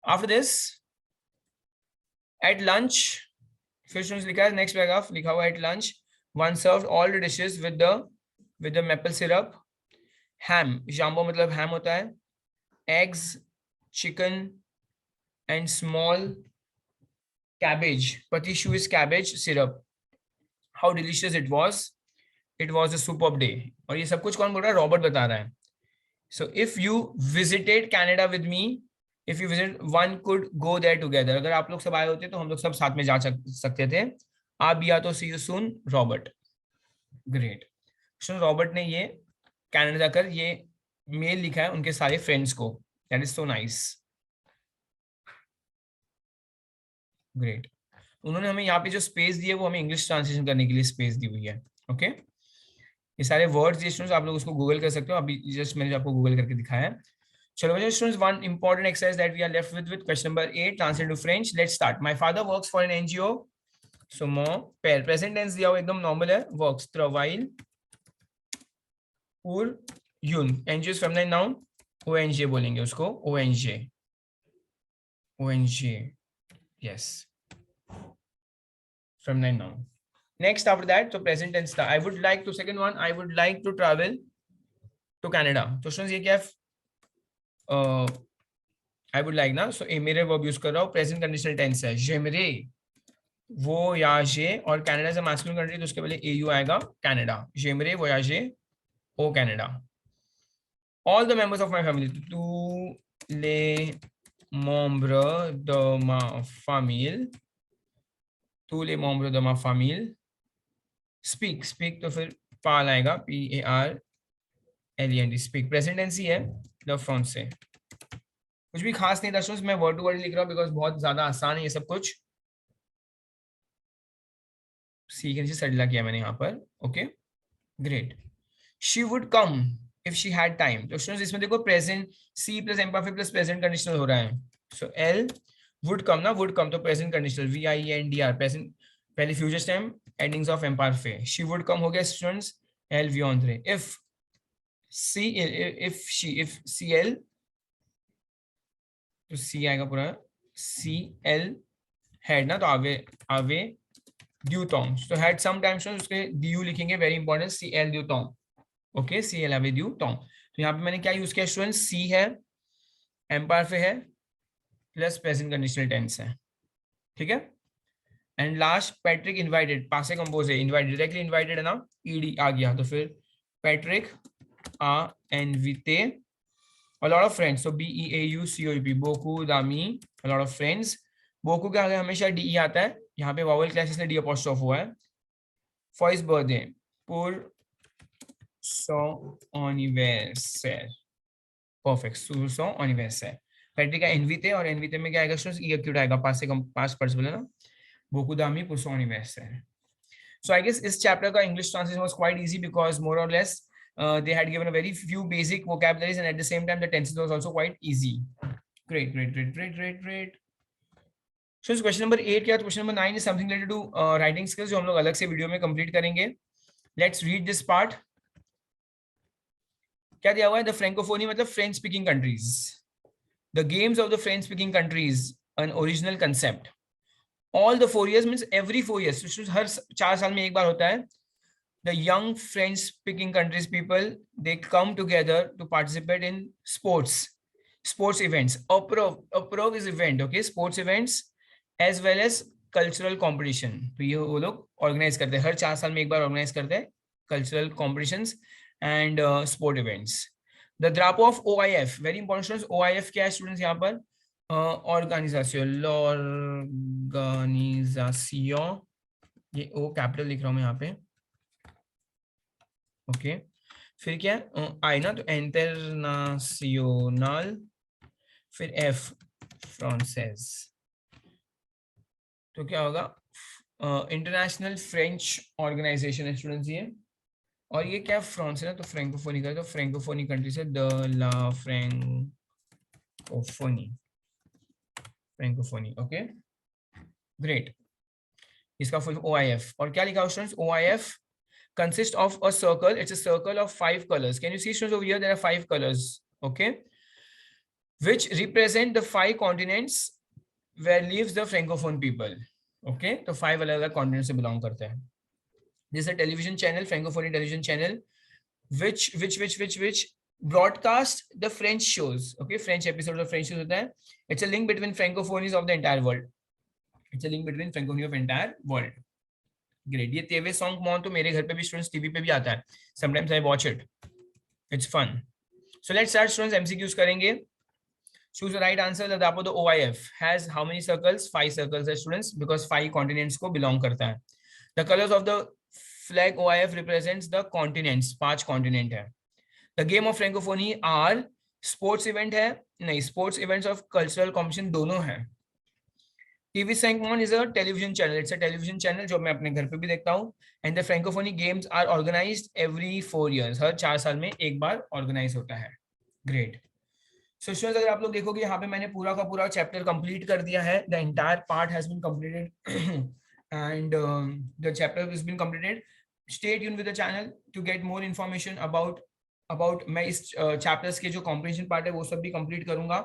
After this at lunch, फिर स्टूडेंट्स लिखा है नेक्स्ट पैराग्राफ लिखा हुआ at lunch one served all the dishes with the maple syrup. Ham, जाम्बो मतलब हैम होता है. Eggs, chicken and small cabbage, patishu is cabbage syrup. How delicious it was. It was a superb day. और ये सब कुछ कौन बोल रहा है? रॉबर्ट बता रहा है. So if you visited Canada with me, if you visit, one could go there together. अगर आप लोग सब आए होते तो हम लोग सब साथ में जा सकते थे. आ बिया तो see you soon Robert. Great. Robert ने ये कनाडा जाकर ये मेल लिखा है उनके सारे फ्रेंड्स को। That is so nice. Great. उन्होंने हमें यहाँ पे जो स्पेस दी है वो हमें इंग्लिश ट्रांसलेशन करने के लिए स्पेस दी हुई है। ओके ये सारे वर्ड्स ये स्टूडेंट्स आप लोग उसको गूगल कर सकते हो, अभी जस्ट मैंने आपको गूगल करके दिखाया है। चलो बच्चों students, one important exercise that we are left with question number 8 translate to French. Let's start. My father works for an NGO. So मो पेयर प्रेजेंट टेंस दिया हुआ एकदम नॉर्मल है, वर्क्स ट्रवाइल और यून। एनजीओ फेमिनाइन नाउन, ओएनजे बोलेंगे उसको, ओएनजे ओएनजे yes feminine noun. Next after that, so present tense था. I would like to, second one, I would like to travel to Canada. तो स्टूडेंट्स ये क्या है? I would like ना, so मेरे वर्ब यूज कर रहा हूँ, प्रेजेंट कंडीशनल टेंस है। j'aimerais voyager और कनाडा से मैस्कुलिन कंट्री तो उसके पहले au आएगा, Canada. j'aimerais voyager au Canada. All the members of my family, tous les membres de ma famille, tous les membres de ma famille speak, speak तो फिर पाल आएगा, PARLENT, speak present tense ही है, the फ्रांसे। कुछ भी खास नहीं था, मैं वर्ड टू वर्ड लिख रहा हूँ बिकॉज बहुत ज्यादा आसान है ये सब कुछ सीखने से सडला किया मैंने यहाँ पर। Okay great. She would come if she had time. तो स्टूडेंट्स इसमें देखो प्रेजेंट सी plus imperfect plus present conditional हो रहा है। सो एल वुड कम ना, वुड कम तो प्रेजेंट कंडीशनल, VIENDR प्रेजेंट, पहले फ्यूचर टाइम एंडिंग्स ऑफ एम्परफे। शी वुड कम हो गया स्टूडेंट्स एल वियोंद्रे। इफ सी, इफ शी, इफ CL तो सी आएगा पूरा, CL हेड ना, तो आवे ड्यू टॉम, तो हेड सम टाइम्स उसके ड्यू लिखेंगे, very important, CL due Tom. Okay CL आवे ड्यू टॉम। तो यहाँ पे मैंने क्या यूज किया स्टूडेंट, सी है, एम्परफे है, प्लस प्रेजेंट कंडीशनल टेंस है। ठीक है। एंड लास्ट पैट्रिक इनवाइटेड, पासे कंपोज है, इनवाइटेड डायरेक्टली इनवाइटेड है ना, ED आ गया, तो फिर पैट्रिक आ इनविटे a lot of friends, so BEAUCOUP, बोकू दामी, a lot of friends। बोकू के आगे हमेशा DE आता है, यहाँ पे वावल क्लास इसलिए D apostrophe हुआ है। for his birthday, pour son anniversaire, perfect, sur son anniversaire। Patrick का इनविटे, और इनविटे में क्या आएगा स्टूडेंट्स, ई एक्यूट आएगा, पास से कम, पास पार्टिसिपल है ना, बोकू दामी pour son anniversaire। So I guess इस चैप्टर का English translation was quite easy because more or less they had given a very few basic vocabularies, and at the same time the tenses was also quite easy. Great, great, great, great, great, great. So question number 8 क्या, question number 9 is something related to writing skills जो हम लोग अलग से video में complete करेंगे। Let's read this part. क्या दिया हुआ है, the Francophonie मतलब French speaking countries, the games of the French speaking countries, an original concept. All the 4 years means every 4 years, हर 4 साल में एक बार होता है। The young French speaking countries people, they come together to participate in sports events. Approve is event, okay, sports events as well as cultural competition. तो ये वो लोग organise करते हैं, हर 4 साल में एक बार ऑर्गेनाइज करते हैं cultural competitions and sport events. The drapo of OIF, very important students, OIF क्या है स्टूडेंट्स यहाँ पर, ऑर्गेनाइजेशन, ये ओ कैपिटल लिख रहा हूँ मैं यहाँ पे। ओके फिर क्या आई ना, तो इंटरनेशनल, फिर F फ्रांसेस, तो क्या होगा, इंटरनेशनल फ्रेंच ऑर्गेनाइजेशन है स्टूडेंट्स ये। और ये क्या फ्रांस है ना, तो फ्रेंकोफोनी का, तो फ्रेंकोफोनी कंट्री से द ला फ्रेंकोफोनी। Okay great. इसका फुल OIF, और क्या लिखा स्टूडेंट्स, OIF consists of a circle. It's a circle of 5 colors. Can you see students over here, there are 5 colors, okay, which represent the 5 continents where lives the francophone people. Okay, तो 5 अलग अलग continents से belong करते हैं। This is a television channel, Francophonie television channel, which broadcast the French shows. Okay, French episodes of French shows होता है। It's a link between francophonies of the entire world. It's a link between francophonie of entire world. Great. ये तेवे song मॉन तो मेरे घर पे भी students TV पे भी आता है, sometimes I watch it, it's fun. So let's start students, MCQs करेंगे। Choose the right answer. The OIF has how many circles, 5 circles है स्टूडेंट्स, बिकॉज 5 कॉन्टिनेंट्स को बिलोंग करता है। The colors of the flag OIF represents the continents, 5 continent है. The game of Francophonie are sports event है, नहीं sports events of cultural competition दोनों है. TV Francophonie is a television channel. It's a television channel जो मैं अपने घर पे भी देखता हूँ. And the Francophonie games are organized every 4 years. हर 4 साल में एक बार ऑर्गेनाइज होता है. Great. So students, अगर आप लोग देखोगे यहाँ पे मैंने पूरा का पूरा चैप्टर कंप्लीट कर दिया है. The entire part has been completed and the chapter has been completed. Stay tuned with the channel to get more information about मैं इस chapters के जो comprehension part है वो सब भी complete करूंगा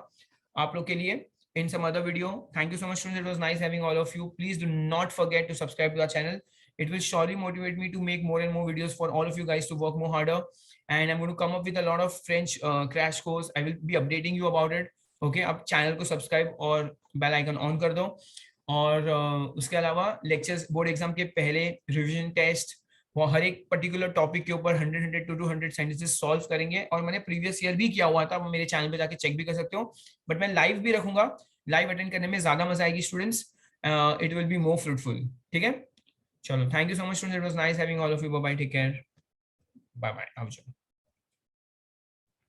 आप लोग के लिए in some other video. Thank you so much students. It was nice having all of you. Please do not forget to subscribe to our channel. It will surely motivate me to make more and more videos for all of you guys to work more harder. And I'm going to come up with a lot of French crash course. I will be updating you about it. Okay, अब channel को subscribe और bell icon on कर दो. और उसके अलावा lectures board exam के पहले revision test वो हर एक पर्टिकुलर टॉपिक के ऊपर 100 to 200 सेंटेंसेस सॉल्व करेंगे. और मैंने प्रीवियस ईयर भी किया हुआ था, वो मेरे चैनल पे जाके चेक भी कर सकते हो. बट मैं लाइव भी रखूंगा. लाइव अटेंड करने में ज्यादा मजा आएगी students. It will be more fruitful. ठीक है, चलो, thank you so much students. It was nice having all of you. Bye bye, take care, bye bye.